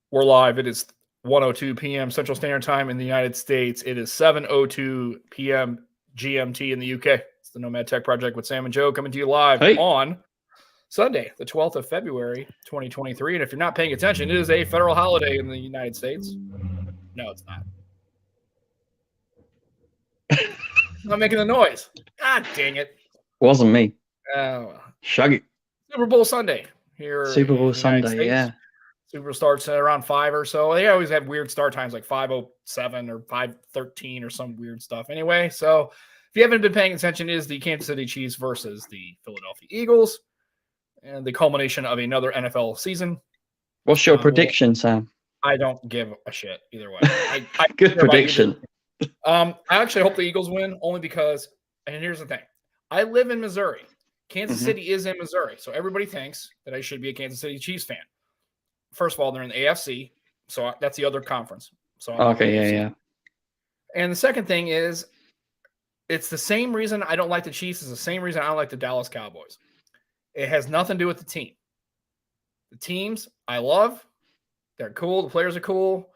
We're live. It is 1:02 p.m. Central Standard Time in the United States. It is 7:02 p.m. GMT in the UK. It's the Nomad Tech Project with Sam and Joe coming to you live on Sunday, the 12th of February, 2023. And if you're not paying attention, it is a federal holiday in the United States. No, it's not. Not making the noise. God dang it. Wasn't me. Oh, Shaggy. Super Bowl Sunday here. Super Bowl Sunday, yeah. Super starts at around 5 or so. They always have weird start times like 5:07 or 5:13 or some weird stuff. Anyway, so if you haven't been paying attention, it is the Kansas City Chiefs versus the Philadelphia Eagles and the culmination of another NFL season. What's your prediction, Sam? I don't give a shit either way. Good prediction. I actually hope the Eagles win only because, and here's the thing. I live in Missouri. Kansas City is in Missouri, so everybody thinks that I should be a Kansas City Chiefs fan. First of all, they're in the AFC, so that's the other conference. So yeah. And the second thing is, it's the same reason I don't like the Chiefs is the same reason I don't like the Dallas Cowboys. It has nothing to do with the team. The teams I love, they're cool. The players are cool.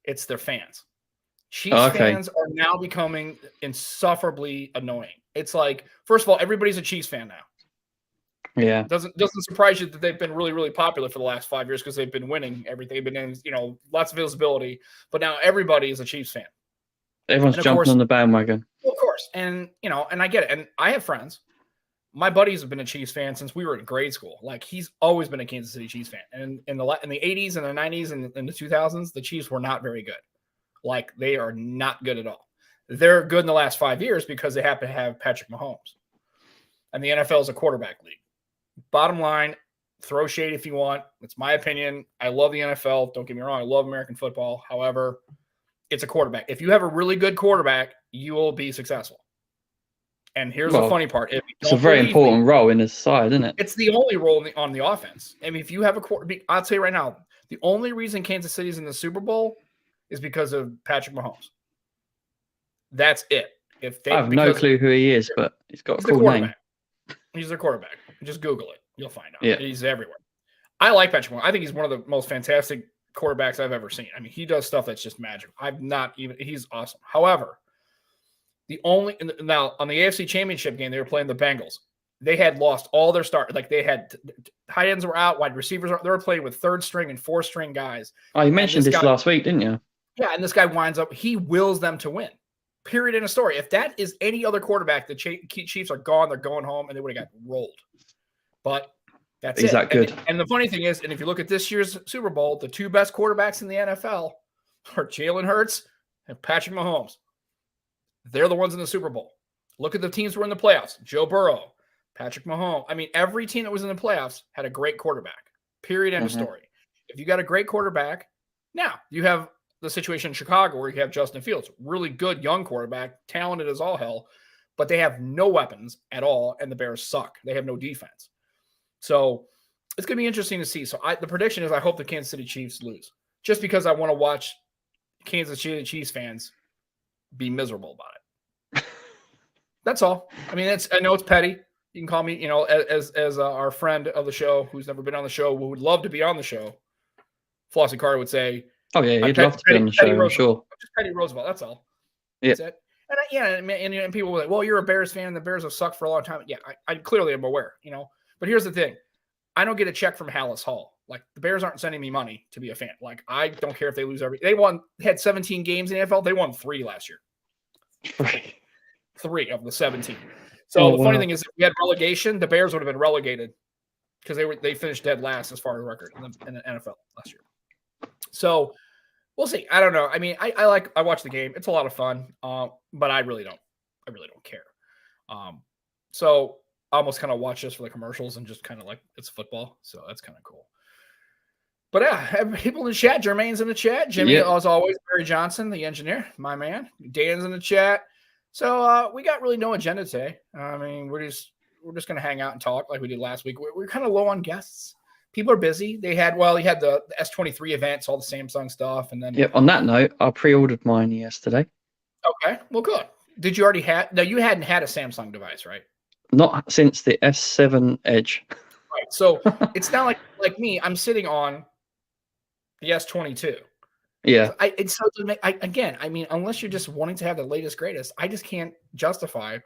It's their fans. Chiefs fans are now becoming insufferably annoying. It's like, first of all, everybody's a Chiefs fan now. Yeah. It doesn't surprise you that they've been really, really popular for the last 5 years because they've been winning everything. They've been in, lots of visibility. But now everybody is a Chiefs fan. Everyone's jumping on the bandwagon. Of course. And, and I get it. And I have friends. My buddies have been a Chiefs fan since we were in grade school. Like, he's always been a Kansas City Chiefs fan. And in the 80s and the 90s and in the 2000s, the Chiefs were not very good. Like, they are not good at all. They're good in the last 5 years because they happen to have Patrick Mahomes. And the NFL is a quarterback league. Bottom line, throw shade if you want. It's my opinion. I love the NFL. Don't get me wrong. I love American football. However, it's a quarterback. If you have a really good quarterback, you will be successful. And here's the funny part. It's a very important role in his side, isn't it? It's the only role on the offense. I mean, if you have a quarterback, I'll tell you right now, the only reason Kansas City's in the Super Bowl is because of Patrick Mahomes. That's it. I have no clue who he is, but he's got a cool name. He's their quarterback. Just Google it. You'll find out. Yeah. He's everywhere. I like Patrick Mahomes. I think he's one of the most fantastic quarterbacks I've ever seen. I mean, he does stuff that's just magic. He's awesome. However, now on the AFC Championship game, they were playing the Bengals. They had lost all their start. Like, they had tight ends were out, wide receivers they were playing with third string and fourth string guys. Oh, you mentioned this last week, didn't you? Yeah, and this guy winds up, he wills them to win. Period in a story. If that is any other quarterback, the Chiefs are gone. They're going home, and they would have got rolled. But that's it. Is that good? And the funny thing is, and if you look at this year's Super Bowl, the two best quarterbacks in the NFL are Jalen Hurts and Patrick Mahomes. They're the ones in the Super Bowl. Look at the teams who were in the playoffs. Joe Burrow, Patrick Mahomes. I mean, every team that was in the playoffs had a great quarterback. Period. End of story. If you got a great quarterback, now you have the situation in Chicago where you have Justin Fields, really good young quarterback, talented as all hell, but they have no weapons at all, and the Bears suck. They have no defense. So it's going to be interesting to see. So the prediction is I hope the Kansas City Chiefs lose, just because I want to watch Kansas City Chiefs fans be miserable about it. That's all. I mean, I know it's petty. You can call me, as our friend of the show who's never been on the show, who would love to be on the show, Flossie Carter would say, oh, yeah, he'd love to be on the show, I'm sure. Just Petty Roosevelt, that's all. Yeah. That's it. And people were like, well, you're a Bears fan, and the Bears have sucked for a long time. Yeah, I clearly am aware, But here's the thing. I don't get a check from Hallis Hall. Like, the Bears aren't sending me money to be a fan. Like, I don't care if they lose they had 17 games in the NFL. They won 3 last year. 3 of the 17. So the funny thing is, if we had relegation, the Bears would have been relegated because they finished dead last as far as record in the NFL last year. So we'll see. I don't know. I mean, I watch the game. It's a lot of fun. But I really don't care. So I almost kind of watch this for the commercials and just kind of like it's football. So that's kind of cool. But yeah, people in the chat. Jermaine's in the chat. Jimmy, as always, Barry Johnson, the engineer, my man. Dan's in the chat. So we got really no agenda today. I mean, we're just going to hang out and talk like we did last week. We're kind of low on guests. People are busy. You had the S23 events, all the Samsung stuff, and then. On that note, I pre-ordered mine yesterday. Okay, well, good. Did you already have? No, you hadn't had a Samsung device, right? Not since the S7 Edge. Right. So it's not like me. I'm sitting on the S22. Yeah. I mean, unless you're just wanting to have the latest, greatest, I just can't justify.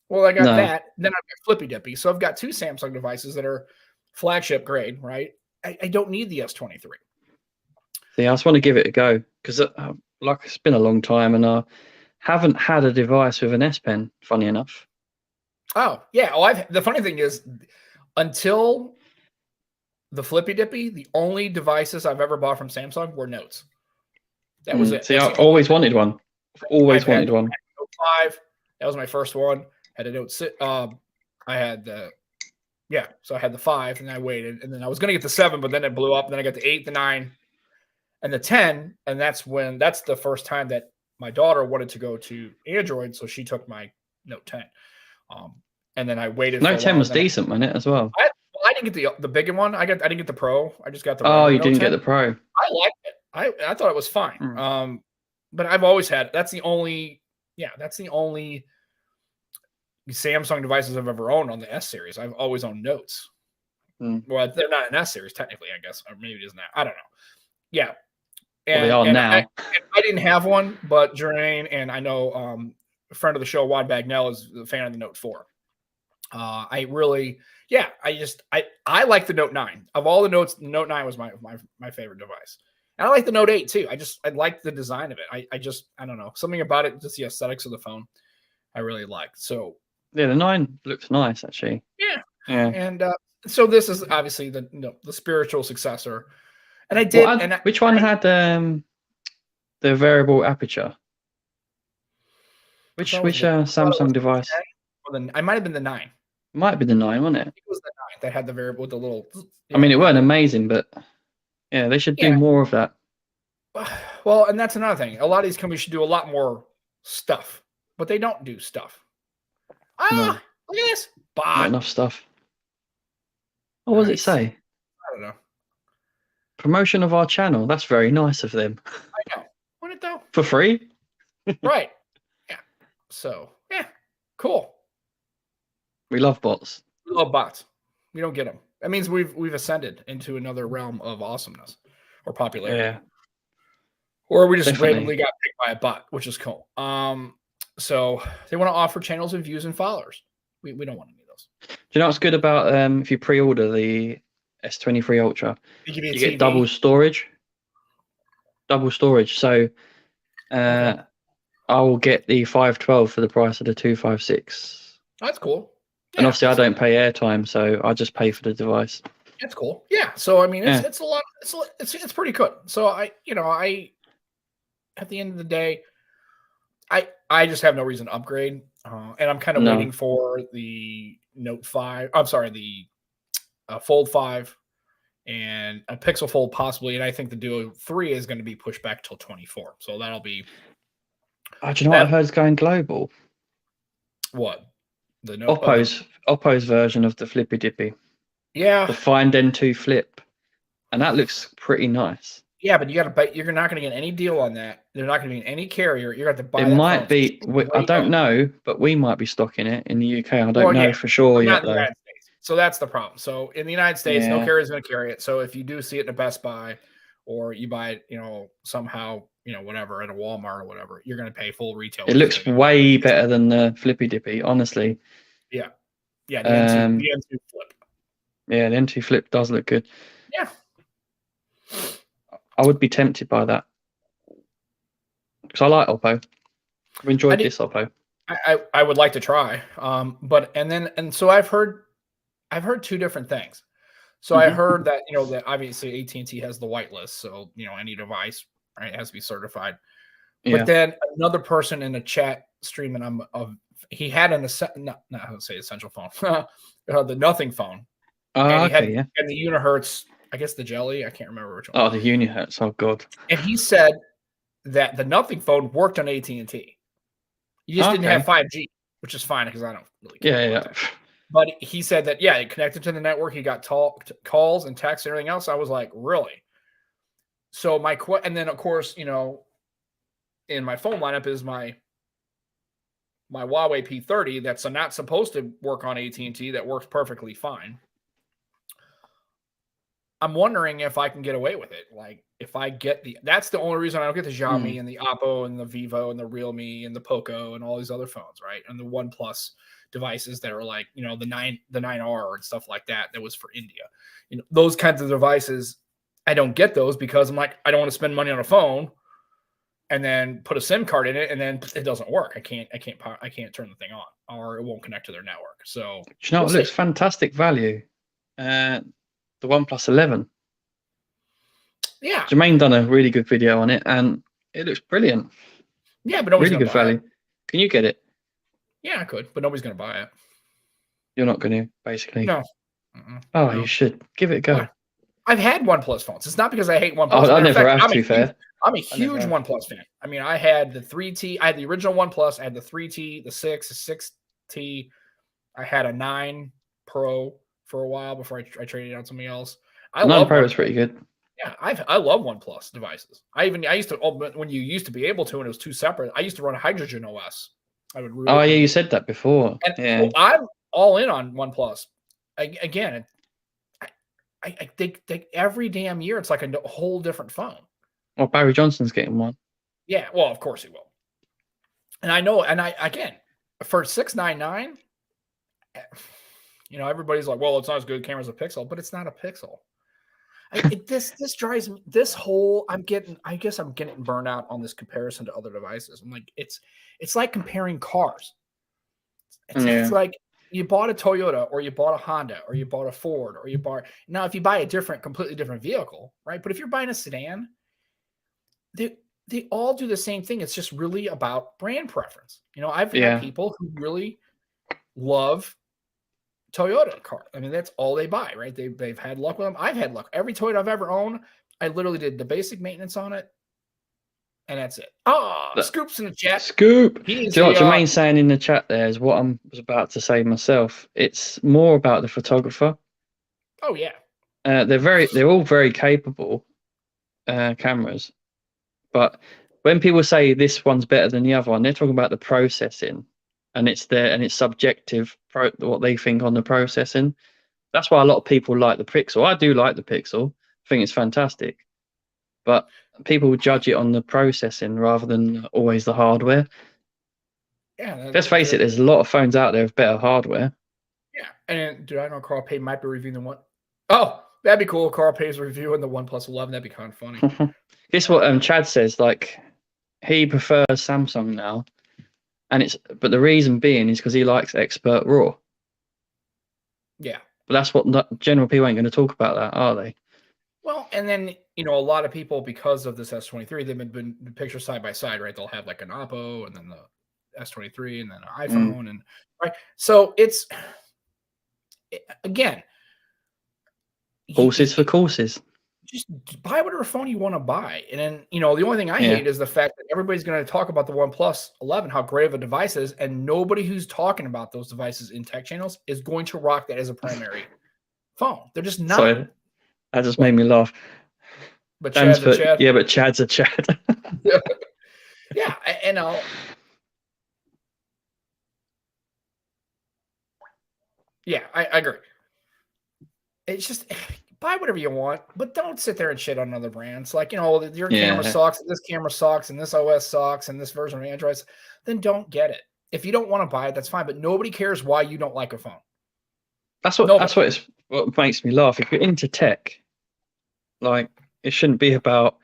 Well, I got No. that. Then I've got Flippy Dippy. So I've got 2 Samsung devices that are flagship grade, right? I don't need the S23. See, I just want to give it a go because like it's been a long time and I haven't had a device with an S Pen. Funny enough. Oh yeah. Oh, the funny thing is, until the Flippy Dippy, the only devices I've ever bought from Samsung were Notes. That was it. See, That's I always wanted one. Always wanted one. Note 5. That was my first one. Had a Note 6. I had the so I had the 5, and I waited, and then I was going to get the 7, but then it blew up. And then I got the 8, the 9, and the 10, and that's the first time that my daughter wanted to go to Android, so she took my Note 10. And then I waited. Note 10 was decent, wasn't it, as well? I didn't get the bigger one. I didn't get the Pro. I just got the. Oh, you didn't Note 10. get the Pro. I liked it. I thought it was fine. But I've always had. That's the only Samsung devices I've ever owned on the S series. I've always owned Notes. Well, they're not an S series technically, I guess, or maybe it is now. I don't know. Yeah, Well, they are now. I didn't have one, but Jermaine and I know a friend of the show, Wad Bagnell, is a fan of the Note 4. I like the Note 9. Of all the Notes, the Note 9 was my favorite device. And I like the Note 8 too. I like the design of it. I don't know. Something about it, just the aesthetics of the phone, I really like. So yeah, the 9 looks nice actually. Yeah. And so this is obviously the spiritual successor. And I did. Which one had the variable aperture? Which Samsung device? I might have been the 9. It might be the 9, wasn't it? It was the 9 that had the variable with the little. I mean, it weren't amazing, but yeah, they should do more of that. Well, and that's another thing. A lot of these companies should do a lot more stuff, but they don't do stuff. Look at this. Not enough stuff. What does it say? I don't know. Promotion of our channel. That's very nice of them. I know. Wouldn't it though? For free? Right. Yeah. So, yeah. Cool. We love bots. We love bots. We don't get them. That means we've ascended into another realm of awesomeness or popularity. Yeah. Or we just randomly got picked by a bot, which is cool. So they want to offer channels and views and followers. We don't want any of those. Do you know what's good about if you pre-order the S23 Ultra? You get double storage. Double storage. So I will get the 512 for the price of the 256. That's cool. Yeah, and obviously I don't pay airtime, so I just pay for the device. That's cool. Yeah. So I mean, it's a lot. It's pretty good. So I at the end of the day, I just have no reason to upgrade, and I'm kind of waiting for the Note 5. I'm sorry, the Fold 5 and a Pixel Fold possibly, and I think the Duo 3 is going to be pushed back till 24. So that'll be. Do you know what I heard is going global? What? The Note Oppo's version of the Flippy Dippy. Yeah. The Find N2 Flip, and that looks pretty nice. Yeah, but you got to buy. You're not going to get any deal on that. They're not going to be in any carrier. You're going to have to buy. It might be. I don't know, but we might be stocking it in the UK. I don't know for sure yet, though. United States. So that's the problem. So in the United States, no carrier is going to carry it. So if you do see it in a Best Buy, or you buy it, somehow, whatever at a Walmart or whatever, you're going to pay full retail. It looks way better than the Flippy Dippy, honestly. Yeah. Yeah. The N2 Flip. Yeah, the N2 Flip does look good. Yeah. I would be tempted by that because I like Oppo. I've enjoyed this Oppo. I would like to try, so I've heard 2 different things. So I heard that that obviously AT&T has the whitelist, so any device has to be certified. But then another person in a chat stream, and he had I would say essential phone, the Nothing phone, and the Unihertz. I guess the Jelly. I can't remember which one. Oh, the Unihertz. Oh, God. And he said that the Nothing phone worked on AT&T. You just didn't have 5G, which is fine because I don't really care. Yeah. But he said that, it connected to the network. He got calls and texts and everything else. I was like, really? So and then, of course, in my phone lineup is my Huawei P30 that's not supposed to work on AT&T that works perfectly fine. I'm wondering if I can get away with it. Like if I get that's the only reason I don't get the Xiaomi and the Oppo and the Vivo and the Realme and the Poco and all these other phones, right? And the OnePlus devices that are like, the 9R and stuff like that. That was for India. Those kinds of devices, I don't get those because I'm like, I don't want to spend money on a phone and then put a SIM card in it and then it doesn't work. I can't turn the thing on or it won't connect to their network. So it looks fantastic value. The OnePlus 11. Yeah. Jermaine done a really good video on it and it looks brilliant. Yeah, but nobody's really good value. Can you get it? Yeah, I could, but nobody's going to buy it. You're not going to, basically. No. Oh, no. You should give it a go. What? I've had OnePlus phones. It's not because I hate OnePlus. I never have, to be fair. I'm a huge OnePlus fan. I mean, I had the 3T. I had the original OnePlus. I had the 3T, the 6, the 6T. I had a 9 Pro for a while before I traded out something else. 9 Pro is pretty good. Yeah, I love OnePlus devices. I used to, when you used to be able to, and it was two separate. I used to run a Hydrogen OS. I would really. You said that before. And yeah, I'm all in on OnePlus. Again, I think every damn year it's like a whole different phone. Well, Barry Johnson's getting one. Yeah, well, of course he will. And I know, and again, for $699, everybody's like, well, it's not as good. Camera's a Pixel, but it's not a Pixel. This drives me. I guess I'm getting burned out on this comparison to other devices. I'm like, it's like comparing cars. It's like you bought a Toyota or you bought a Honda or you bought a Ford or now if you buy a completely different vehicle, right? But if you're buying a sedan, they all do the same thing. It's just really about brand preference. I've had people who really love Toyota car. I mean, that's all they buy, right? They've had luck with them. I've had luck. Every Toyota I've ever owned, I literally did the basic maintenance on it, and that's it. Scoop's in the chat. Scoop. Do you know what Jermaine's saying in the chat there is what I was about to say myself. It's more about the photographer. Oh, yeah. They're all very capable cameras. But when people say this one's better than the other one, they're talking about the processing. And it's subjective what they think on the processing. That's why a lot of people like the Pixel. I do like the Pixel. I think it's fantastic. But people judge it on the processing rather than always the hardware. Yeah. Let's face it, there's a lot of phones out there with better hardware. Yeah. And I know Carl Pay might be reviewing the one. Oh, that'd be cool. Carl Pay's reviewing the OnePlus 11. That'd be kind of funny. This is what Chad says. Like, he prefers Samsung now. But the reason being is because he likes expert RAW. Yeah. But that's what general people ain't going to talk about that, are they? Well, and then, a lot of people, because of this S23, they've been pictures side by side, right? They'll have like an Oppo and then the S23 and then an iPhone. And right. So it's, again. Horses for courses. Just buy whatever phone you want to buy. And then, the only thing I hate is the fact that everybody's going to talk about the OnePlus 11, how great of a device it is, and nobody who's talking about those devices in tech channels is going to rock that as a primary phone. They're just not. Sorry, that just made me laugh. But Chad's a Chad. Yeah, but Chad's a Chad. Yeah, and yeah, I agree. It's just buy whatever you want, but don't sit there and shit on other brands. Like, your camera sucks, this camera sucks, and this OS sucks, and this version of Android, then don't get it. If you don't want to buy it, that's fine, but nobody cares why you don't like a phone. That's what makes me laugh. If you're into tech, like, it shouldn't be about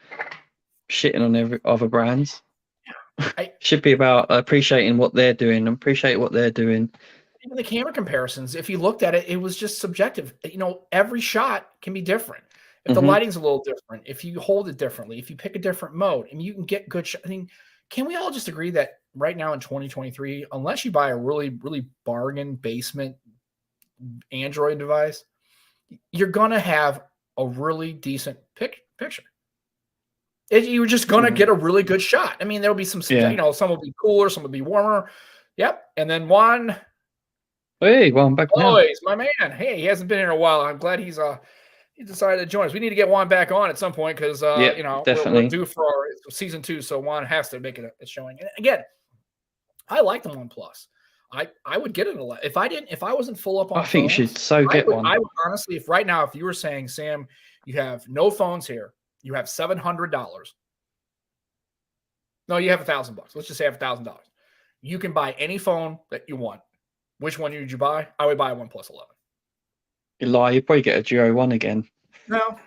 shitting on every other brands. It should be about appreciating what they're doing and appreciate what they're doing. Even the camera comparisons, if you looked at it, it was just subjective. Every shot can be different. If the lighting's a little different, if you hold it differently, if you pick a different mode, and you can get good I mean, can we all just agree that right now in 2023, unless you buy a really, really bargain basement Android device, you're going to have a really decent picture. You're just going to get a really good shot. I mean, there'll be some, some will be cooler, some will be warmer. Yep. And then Juan. Hey, well, I'm back now. Always, my man. Hey, he hasn't been here in a while. I'm glad he decided to join us. We need to get Juan back on at some point because we're due for our season 2, so Juan has to make it a showing. And again, I like the OnePlus. I would get it a lot. If I wasn't full up on I think you should get one. I would honestly, if you were saying, Sam, You have no phones here. You have $700. No, you have $1,000. Let's just say you have $1,000. You can buy any phone that you want. Which one would you buy? I would buy a OnePlus 11. You lie. You probably get a Duo 1 again. No.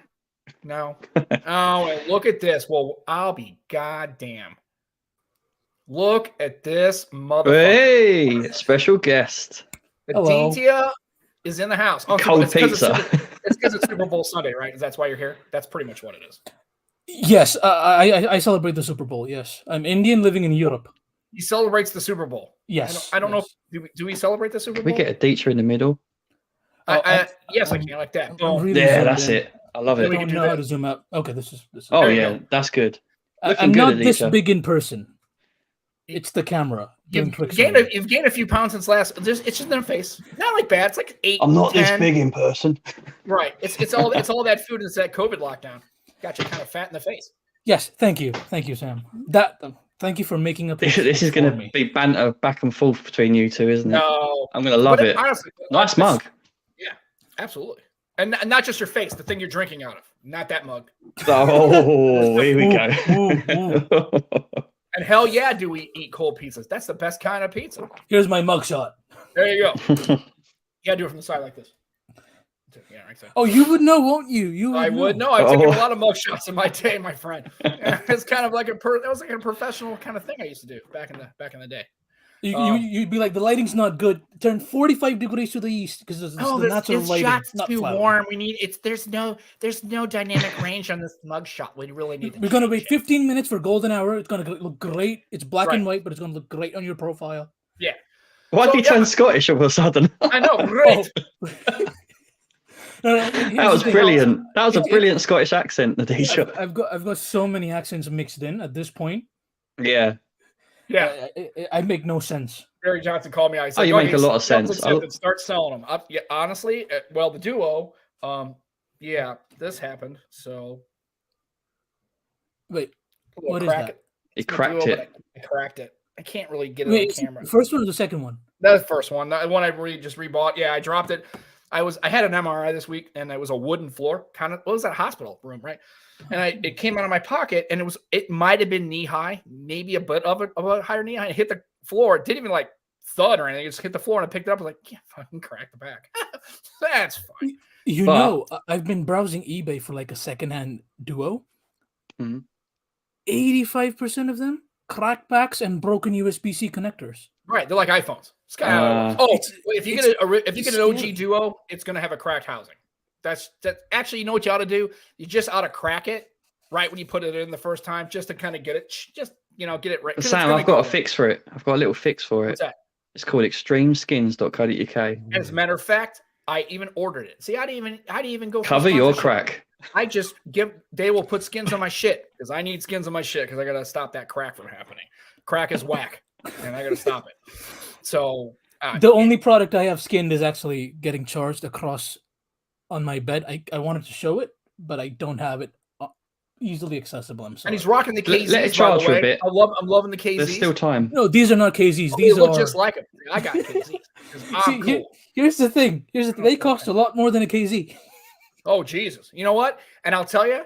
Oh, and look at this. Well, I'll be goddamn. Look at this motherfucker. Hey, special guest. Aditya is in the house. Oh, Cold pizza. It's because it's Super Bowl Sunday, right? That's why you're here? That's pretty much what it is. Yes, I celebrate the Super Bowl. Yes, I'm Indian living in Europe. He celebrates the Super Bowl. Yes. I don't know. Do we celebrate the Super Bowl? We get a teacher in the middle. Yes, I can like that. Really that's it. I love it. I don't know how to zoom out. Okay, this is. Oh yeah, that's good. I'm not this big in person. It's the camera. You've gained a few pounds since last. It's just in the face. Not like bad. It's like 8. I'm not 10. this big in person. Right. It's all that food. It's that COVID lockdown. Got you kind of fat in the face. Yes. Thank you, Sam. Thank you for making up. This is going to be banter back and forth between you two, isn't it? No, I'm going to love it. Honestly, nice mug. Yeah, absolutely. And not just your face, the thing you're drinking out of, not that mug. Oh, here we go. And hell yeah, do we eat cold pizzas? That's the best kind of pizza. Here's my mugshot. There you go. You gotta do it from the side like this. Yeah, right there. Oh, you would know, won't you? I would know. I've taken a lot of mugshots in my day, my friend. It's kind of like that was like a professional kind of thing I used to do back in the day. You'd be like, the lighting's not good. Turn 45 degrees to the east because it's the natural lighting. It's too warm. We need there's no dynamic range on this mugshot. We really need. We're gonna wait 15 minutes for golden hour. It's gonna look great. It's black and white, but it's gonna look great on your profile. Yeah. Why did you turn Scottish all of a sudden? I know, great. That was brilliant. That was a brilliant Scottish accent, Aditya. I've got so many accents mixed in at this point. Yeah. Yeah, I make no sense. Barry Johnson called me. I said, you make a lot of sense. Start selling them. Yeah, honestly, well, the Duo, this happened. So, wait, what is that? He cracked it. I cracked it. I can't really get it on camera. The first one or the second one? That's the first one. The one I just rebought. Yeah, I dropped it. I had an MRI this week, and it was a wooden floor. What was that hospital room, right? And it came out of my pocket, and it might have been knee high, maybe a bit of a higher knee high. It hit the floor. It didn't even like thud or anything. It just hit the floor, and I picked it up. I was like, yeah, fucking crack the back. That's fine. I've been browsing eBay for like a secondhand Duo. Mm-hmm. 85% of them crackbacks and broken USB-C connectors. Right, they're like iPhones. If you get an OG Duo, it's gonna have a cracked housing. That's actually, you know what you ought to do? You just ought to crack it right when you put it in the first time, just to kind of get it, get it right. Sam, I've got a fix for it. I've got a little fix for it. What's that? It's called extremeskins.co.uk. As a matter of fact, I even ordered it. See, I didn't even go cover your crack. I just they will put skins on my shit because I need skins on my shit because I gotta stop that crack from happening. Crack is whack, and I gotta stop it. So the only product I have skinned is actually getting charged across on my bed. I wanted to show it, but I don't have it easily accessible. I'm sorry. And he's rocking the KZs. Let it charge for a bit. I'm loving the KZs. There's still time. No, these are not KZs. Oh, these look are just like them. I got KZs. See, cool. Here's the thing. They cost a lot more than a KZ. Oh Jesus! You know what? And I'll tell you,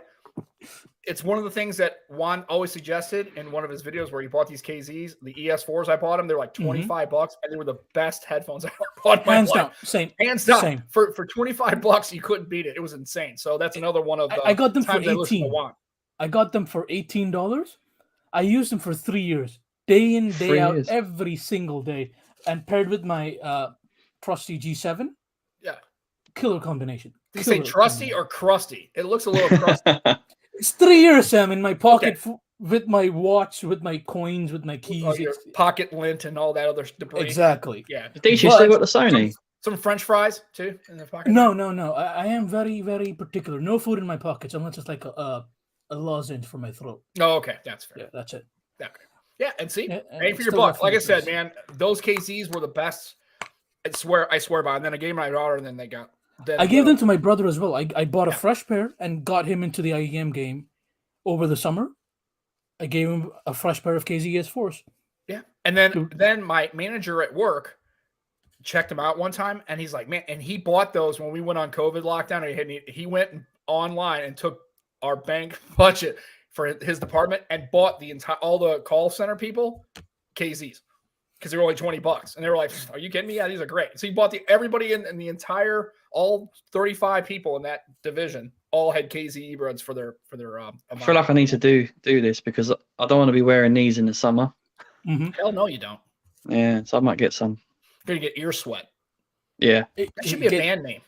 it's one of the things that Juan always suggested in one of his videos where he bought these KZs, the ES4s. I bought them. They're like $25, and they were the best headphones I ever bought in my life. Down, same. Hands down. Same. For $25, you couldn't beat it. It was insane. So that's another one of the. I got them for $18. I got them for $18. I used them for 3 years, day in, day out, every single day, and paired with my trusty G7. Yeah. Killer combination. Do you say trusty or crusty? It looks a little crusty. It's 3 years, Sam, in my pocket with my watch, with my coins, with my keys. Your pocket lint and all that other debris. Exactly. Yeah. Did you still got the Sony? Some French fries too in the pocket? No. I am very, very particular. No food in my pockets unless it's like a lozenge for my throat. Oh, okay. That's fair. Yeah, that's it. Okay. Yeah, and see, pay for your buck. Like I said, man, those KZs were the best. I swear by. And then I gave my daughter, and then they got. I gave them to my brother as well. I bought a fresh pair and got him into the IEM game over the summer. I gave him a fresh pair of KZS4s. Yeah. And then my manager at work checked him out one time, and he's like, man, and he bought those when we went on COVID lockdown. He went and online and took our bank budget for his department and bought all the call center people KZs because they were only $20. And they were like, are you kidding me? Yeah, these are great. So he bought everybody in the entire, all 35 people in that division all had KZ earbuds for their I feel like I need to do this because I don't want to be wearing these in the summer. Mm-hmm. Hell no, you don't. Yeah, so I might get some. You're going to get ear sweat. Yeah. That should be a band name.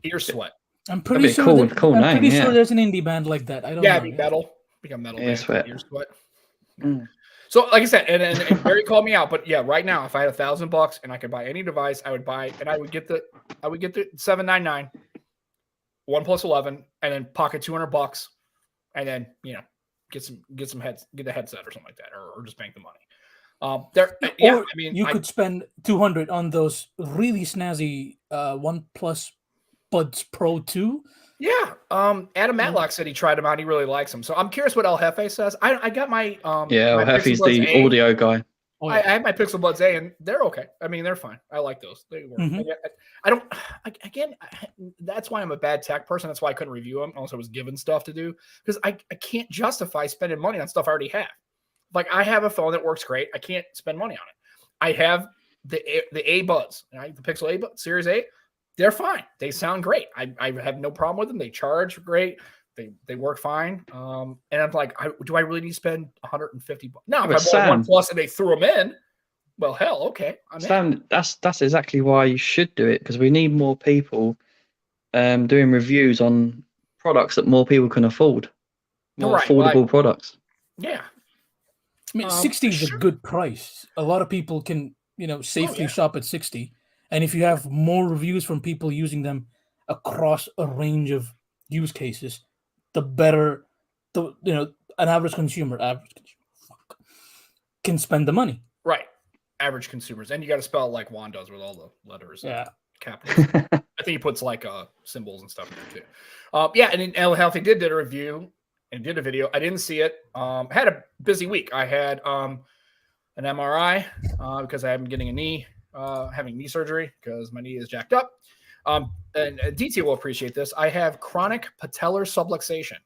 Ear sweat. I'm pretty sure cool I'm pretty name, sure there's an indie band like that. I don't know. Be metal. Become metal. Ear sweat. Ear sweat. So, like I said, and Barry called me out, but yeah, right now, if I had $1,000 and I could buy any device, I would buy, and I would get the $799, 1 + 11, and then pocket $200, and then get the headset or something like that, or just bank the money. You could spend $200 on those really snazzy OnePlus Buds Pro 2. Yeah. Adam Matlock said he tried them out. He really likes them. So I'm curious what El Jefe says. I got my El my Jefe's Pixel Buds the A. audio guy. I have my Pixel Buds A, and they're okay. I mean, they're fine. I like those. They work. That's why I'm a bad tech person. That's why I couldn't review them unless I was given stuff to do, because I can't justify spending money on stuff I already have. Like, I have a phone that works great. I can't spend money on it. I have the A Buds, right? The Pixel A Buds, Series 8. They're fine. They sound great. I have no problem with them. They charge great. They work fine. And I'm like, do I really need to spend $150? Now, if I bought OnePlus and they threw them in, well, hell, okay. Sam, that's exactly why you should do it, because we need more people doing reviews on products that more people can afford. More affordable products. Yeah. I mean, 60 is a good price. A lot of people can, safely shop at 60. And if you have more reviews from people using them across a range of use cases, the better an average consumer can spend the money. Right. Average consumers. And you got to spell like Juan does with all the letters. Yeah. Capitals. I think he puts like symbols and stuff in there too. And then El Jefe did a review and did a video. I didn't see it. Had a busy week. I had an MRI because I'm getting a knee. Having knee surgery because my knee is jacked up. And Aditya will appreciate this. I have chronic patellar subluxation.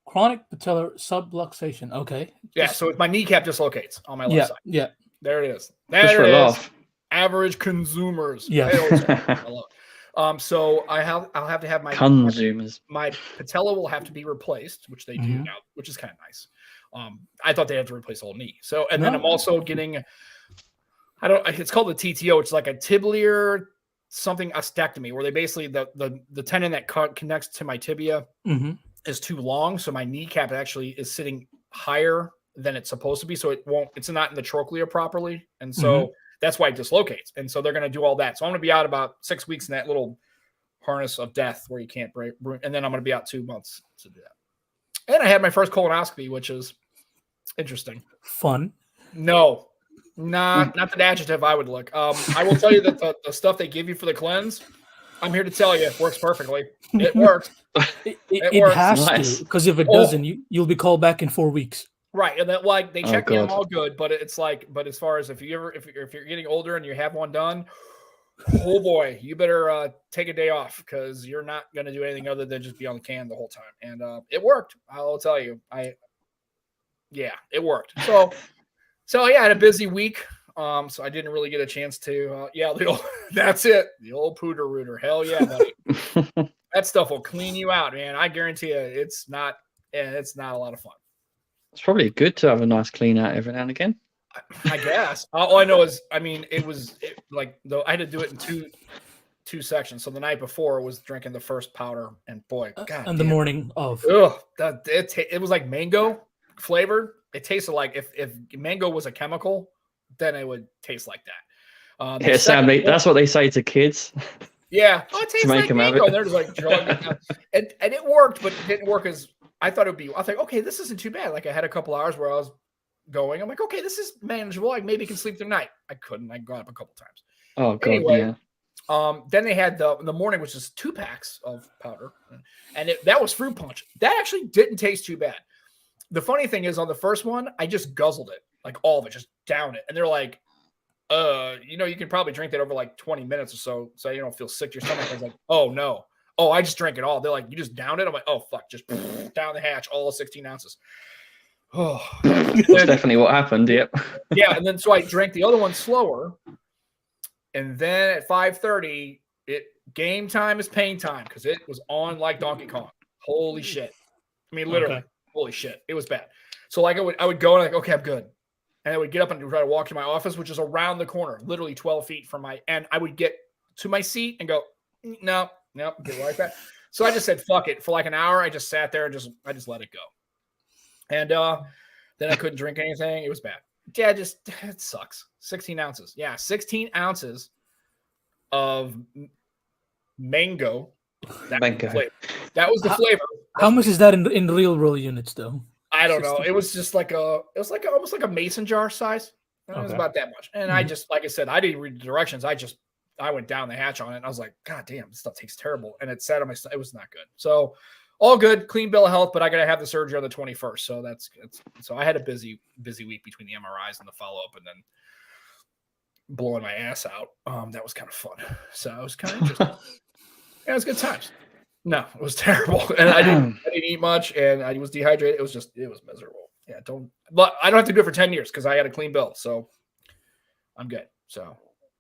Chronic patellar subluxation. Okay. Yeah, so my kneecap dislocates on my left side. Yeah. There it is. There it is. Average consumers. Yeah. So I'll have to have my consumers. My patella will have to be replaced, which they do now, which is kind of nice. I thought they had to replace the whole knee. So, and then I'm also getting. It's called the TTO. It's like a tibial something ostectomy, where they basically the tendon that connects to my tibia is too long, so my kneecap actually is sitting higher than it's supposed to be, so it's not in the trochlea properly, and so that's why it dislocates. And so they're going to do all that. So I'm going to be out about 6 weeks in that little harness of death where you can't break, and then I'm going to be out 2 months to do that. And I had my first colonoscopy, which is interesting. Fun? No. Not the adjective I would look. I will tell you that the stuff they give you for the cleanse, I'm here to tell you, it works perfectly. It works. It works. Has to, because if it doesn't, you'll be called back in 4 weeks. Right, and that they check me, I'm all good. But it's like, as far as if you're getting older and you have one done, oh boy, you better take a day off, because you're not going to do anything other than just be on the can the whole time. And it worked. I'll tell you, it worked. So I had a busy week. So I didn't really get a chance to. That's it. The old pooter rooter. Hell yeah, buddy. That stuff will clean you out, man. I guarantee you, it's not a lot of fun. It's probably good to have a nice clean out every now and again. I guess. All I know is, I had to do it in two sections. So the night before was drinking the first powder, and boy, God. And the morning of. Ugh, it was like mango flavored. It tasted like if mango was a chemical, then it would taste like that. Sam, that's what they say to kids. Yeah, it tastes like mango. And they're just like drugging it. And it worked, but it didn't work as I thought it would be. I was like, okay, this isn't too bad. Like, I had a couple hours where I was going. I'm like, okay, this is manageable. Like, maybe I can sleep through the night. I couldn't. I got up a couple times. Oh God, anyway, yeah. Then they had the morning, which is 2 packs of powder, and that was fruit punch. That actually didn't taste too bad. The funny thing is, on the first one, I just guzzled it, like all of it, just down it. And they're like, you can probably drink that over like 20 minutes or so you don't feel sick to your stomach. I was like, oh no, Oh, I just drank it all. They're like, you just downed it? I'm like, oh, fuck. Just down the hatch, all 16 ounces. Oh, That's definitely what happened. Yep. Yeah. And then so I drank the other one slower. And then at 5:30, game time is pain time because it was on like Donkey Kong. Holy shit. I mean, literally, holy shit. It was bad. So like I would go and like, okay, I'm good. And I would get up and try to walk to my office, which is around the corner, literally 12 feet from and I would get to my seat and go, no, get right back. So I just said, fuck it. For like an hour, I just sat there and I just let it go. And then I couldn't drink anything. It was bad. Yeah, it sucks. 16 ounces. Yeah, 16 ounces of mango. That was the flavor. How much is that in real units, though? I don't know. It was just almost like a mason jar size. It was about that much. And I just, like I said, I didn't read the directions. I went down the hatch on it and I was like, God damn, this stuff tastes terrible. And it sat on my stomach. It was not good. So all good, clean bill of health, but I got to have the surgery on the 21st. So so I had a busy week between the MRIs and the follow-up and then blowing my ass out. That was kind of fun. So it was kind of interesting. Yeah, it was good times. No, it was terrible. And I didn't eat much and I was dehydrated. It was miserable. Yeah, but I don't have to do it for 10 years because I had a clean bill. So I'm good. So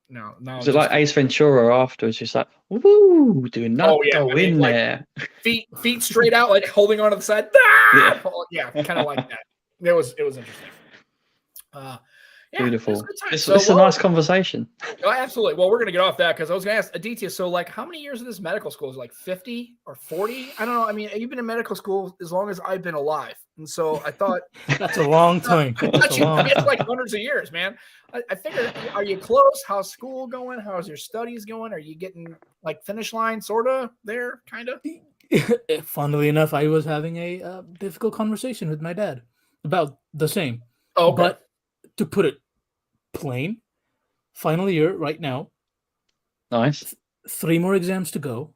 no. Was it like Ace Ventura afterwards? Just like, woo, do not go in there. Feet straight out, like holding onto the side. Ah! Yeah, kind of like that. It was interesting. Yeah, beautiful. It's a nice conversation. Oh, absolutely. Well, we're going to get off that because I was going to ask Aditya. So, like, how many years of this medical school is like 50 or 40? I don't know. I mean, you've been in medical school as long as I've been alive, and so I thought that's a long time. It's like hundreds of years, man. I figured, are you close? How's school going? How's your studies going? Are you getting like finish line, sorta there, kind of? Funnily enough, I was having a difficult conversation with my dad about the same. Oh, okay. But to put it plain, final year right now. Nice. 3 more exams to go.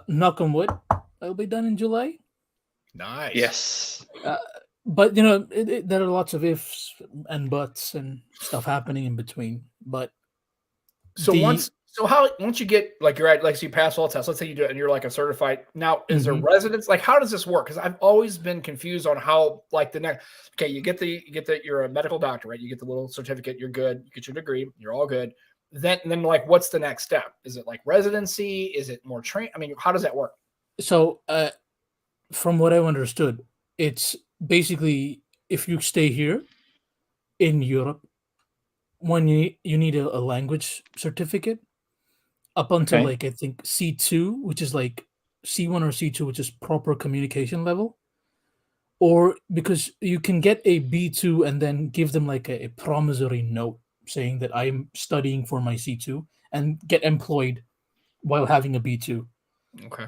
Knock on wood, I'll be done in July. Nice. Yes. But you know, there are lots of ifs and buts and stuff happening in between. But once you get like you're at, like, so you pass all tests, let's say you do it and you're like a certified. Now, is there residence? Like, how does this work? Because I've always been confused on how, like, the next. Okay, you get you're a medical doctor, right? You get the little certificate, you're good. You get your degree, you're all good. Then like, what's the next step? Is it like residency? Is it more train? I mean, how does that work? So, from what I've understood, it's basically if you stay here in Europe, when you need a language certificate. Up until like I think C2, which is like C1 or C2, which is proper communication level, or because you can get a B2 and then give them like a promissory note saying that I'm studying for my C2 and get employed while having a B2. Okay.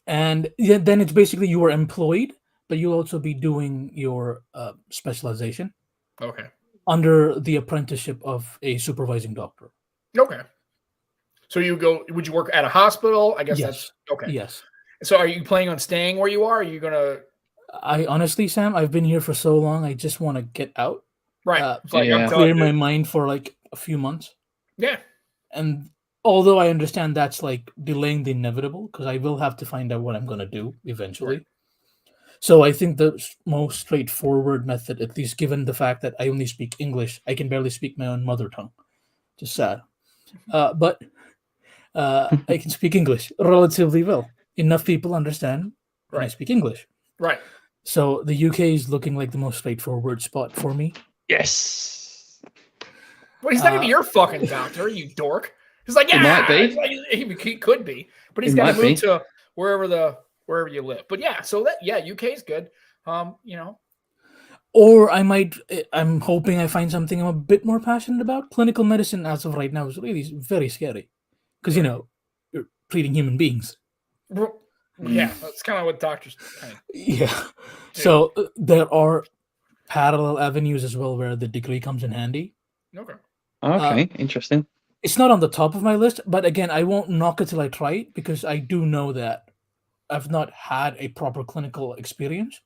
And then it's basically you are employed, but you'll also be doing your specialization. Okay. Under the apprenticeship of a supervising doctor. Okay. So would you work at a hospital? I guess that's okay. Yes. So are you planning on staying where you are? Are you going to? I honestly, Sam, I've been here for so long. I just want to get out. Right. Clear my mind for like a few months. Yeah. And although I understand that's like delaying the inevitable because I will have to find out what I'm going to do eventually. Right. So I think the most straightforward method, at least given the fact that I only speak English, I can barely speak my own mother tongue. Just sad. But I can speak English relatively well. Enough people understand when I speak English. Right. So the UK is looking like the most straightforward spot for me. Yes. Well, he's not going to be your fucking doctor, you dork. He's like, yeah, he might be. He could be, but he's got to move to wherever you live. But yeah, so UK is good. You know. Or I'm hoping I find something I'm a bit more passionate about. Clinical medicine as of right now is really very scary. Because, you know, you're treating human beings. Yeah, that's kind of what doctors kind of do. Yeah. So there are parallel avenues as well where the degree comes in handy. Okay, interesting. It's not on the top of my list, but again, I won't knock it till I try it because I do know that I've not had a proper clinical experience.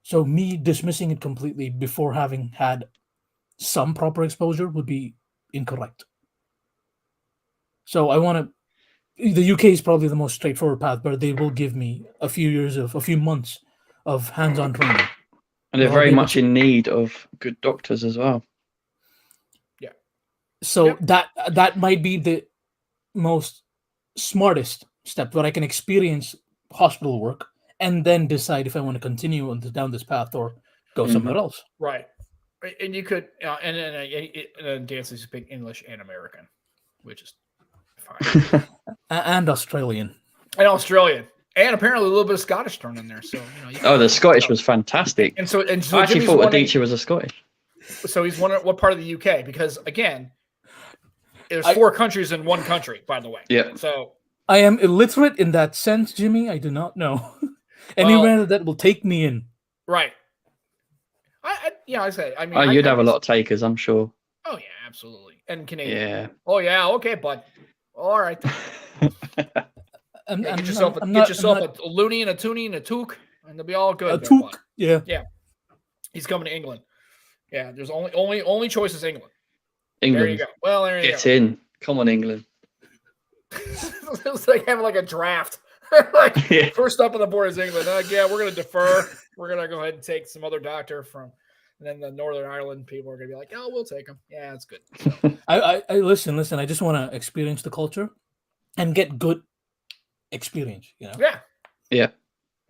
So me dismissing it completely before having had some proper exposure would be incorrect. So I want to the UK is probably the most straightforward path, but they will give me a few months of hands-on training. And they're I'll very be able much to- in need of good doctors as well. So that might be the most smartest step, where I can experience hospital work and then decide if I want to continue down this path or go somewhere else. Right. And you could, and then Dancy speak English and American, which is fine. And Australian. And Australian. And apparently a little bit of Scottish thrown in there. So, you know. The Scottish was fantastic. And so I actually Jimmy's thought wondering- Aditya was a Scottish. So he's wondering what part of the UK, because again, there's 4 countries in one country, by the way. Yeah. So I am illiterate in that sense, Jimmy. I do not know anywhere that will take me in. right. I say. I mean, You'd have a lot of takers, I'm sure. Oh yeah, absolutely. And Canadian. Yeah. Oh yeah. Okay, bud. All right. I'm, Yeah, I'm get yourself not- a loony and a toonie and a toque, and they'll be all good. a there, toque. bud. Yeah. He's coming to England. Yeah, there's only choice is England. England. There you go. Well, there you Get go. in. Come on, England. It's like having like a draft. Like Yeah. first up on the board is England. Yeah, we're gonna defer. We're gonna go ahead and take some other doctor from, and then the Northern Ireland people are gonna be like, oh, we'll take him. Yeah, that's good. So, I listen. I just want to experience the culture and get good experience. You know. yeah. Yeah.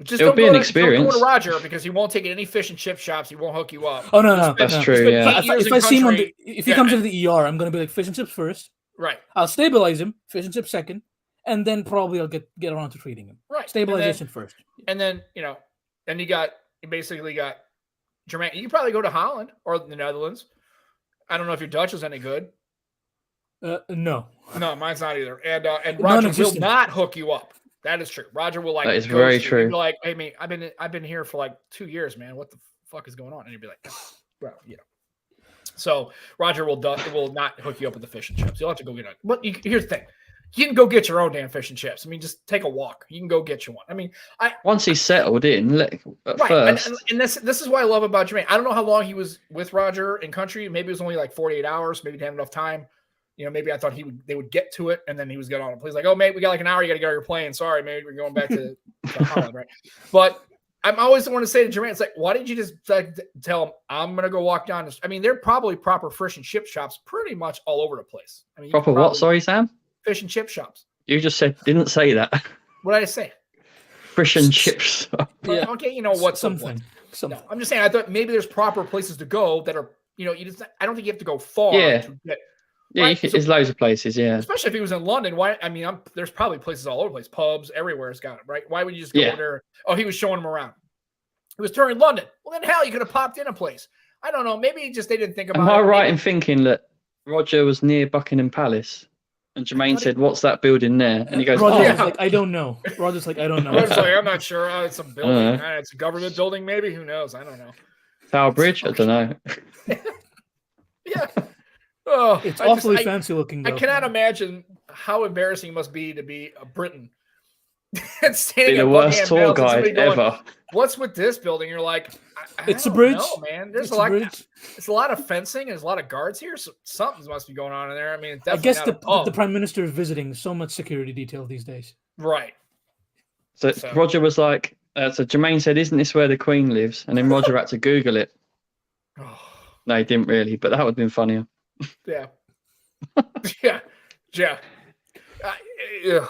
Just It'll don't be go an to- experience. Don't go to Roger because he won't take any fish and chip shops. He won't hook you up. Oh no, That's no. true, Spend yeah. 8 years If in I see him country- if he yeah. comes into the ER, I'm gonna be like fish and chips first. Right. I'll stabilize him, fish and chips second, and then probably I'll get around to treating him. Right. Stabilization first. And then you basically got Jermaine. You probably go to Holland or the Netherlands. I don't know if your Dutch is any good. No. No, mine's not either. And Roger will Non-existent. not hook you up. That is true. Roger will like. That is ghost very you. true. He'll be like, hey, man, I've been here for like 2 years, man. What the fuck is going on? And you'd be like, bro, you know. So Roger will not hook you up with the fish and chips. You'll have to go get it. But here's the thing. You can go get your own damn fish and chips. I mean, just take a walk. You can go get you one. I mean, Once he's settled in, at right. first. And this is what I love about Jermaine. I don't know how long he was with Roger in country. Maybe it was only like 48 hours. Maybe he didn't have enough time. You know, maybe I thought they would get to it and then he was getting on a plane. He's like, oh, mate, we got like an hour. You got to get on your plane. Sorry, maybe we're going back to Holland, right? But I'm always the one to say to Jermaine, it's like, why didn't you just tell him I'm going to go walk down this? I mean, they're probably proper fish and chip shops pretty much all over the place. I mean, you Proper could what? probably- Sorry, Sam? Fish and chip shops. You just didn't say that. What did I say? Fish and chips. Yeah. Okay, you know what's something. No, I'm just saying. I thought maybe there's proper places to go that are, you know, I don't think you have to go far Yeah. to get. Yeah, Right, there's loads of places, yeah. Especially if he was in London. Why? I mean, there's probably places all over the place, pubs everywhere. It's got it, right? Why would you just go Yeah. there? Oh, he was showing him around. He was touring London. Well, then hell, you could have popped in a place. I don't know. Maybe they didn't think about Am it. I right Maybe- in thinking that Roger was near Buckingham Palace? And Jermaine said, what's that building there? And he goes, Roger's yeah. like, I don't know. Roger's like, I don't know. I was like, I'm not sure. It's a building. Uh-huh. It's a government building, maybe. Who knows? I don't know. Tower Bridge? I don't know. Yeah. Oh, It's I awfully just- fancy looking. I Though. cannot imagine how embarrassing it must be to be a Briton and standing Be at the worst Buckingham tour Palace and somebody guide going, ever. What's with this building? You're like, I It's a don't bridge. know, man. There's It's a lot. bridge. It's a lot of fencing. There's a lot of guards here. So something must be going on in there. I mean, it's I definitely guess not the a pub. prime minister is visiting. So much security detail these days. Right. So So- Roger was like, so Jermaine said, isn't this where the Queen lives? And then Roger had to Google it. Oh, No, he didn't really, but that would have been funnier. yeah. Yeah. Yeah. Ugh.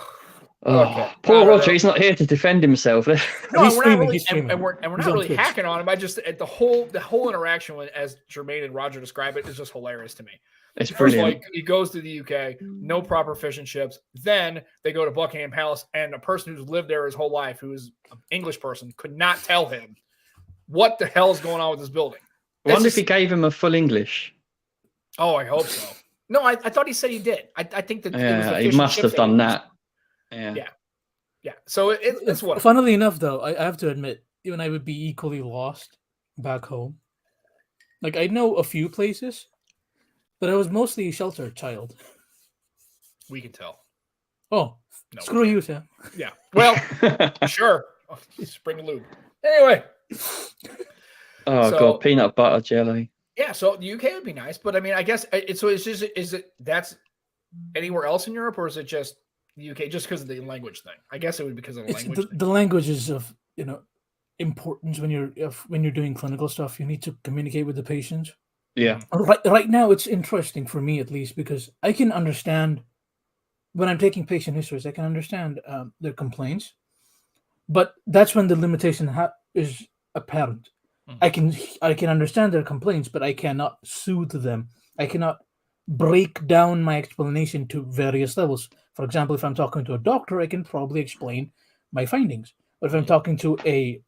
Oh, Okay. I poor don't Roger, know. he's not here to defend himself. No, He's we're not streaming, really, he's streaming. and we're He's not on really Twitch. hacking on him. I just the whole interaction with, as Jermaine and Roger describe it, is just hilarious to me. It's First of all, brilliant. he goes to the UK, no proper fish and chips. Then they go to Buckingham Palace, and a person who's lived there his whole life, who is an English person, could not tell him what the hell is going on with this building. I wonder if It's he gave him a full English. Oh, I hope so. No, I thought he said he did. I think that it was the Yeah, he fish and must chips have done he that. used. Yeah. Yeah. So it's what. Funnily enough, though, I have to admit, even I would be equally lost back home. Like I know a few places, but I was mostly a sheltered child. We can tell. Oh, No. screw you, Sam. Yeah. Well, sure. Oh, spring lube. Anyway. Oh, So- God, peanut butter jelly. Yeah, so the UK would be nice, but I mean, I guess it's just is it that's anywhere else in Europe, or is it just the UK just because of the language thing. I guess it would be because of the language thing. The language is of importance when you're doing clinical stuff. You need to communicate with the patients. Yeah. Right now, it's interesting for me at least because I can understand when I'm taking patient histories. I can understand their complaints, but that's when the limitation is apparent. I can understand their complaints, but I cannot soothe them. I cannot break down my explanation to various levels. For example, if I'm talking to a doctor, I can probably explain my findings. But if I'm talking to a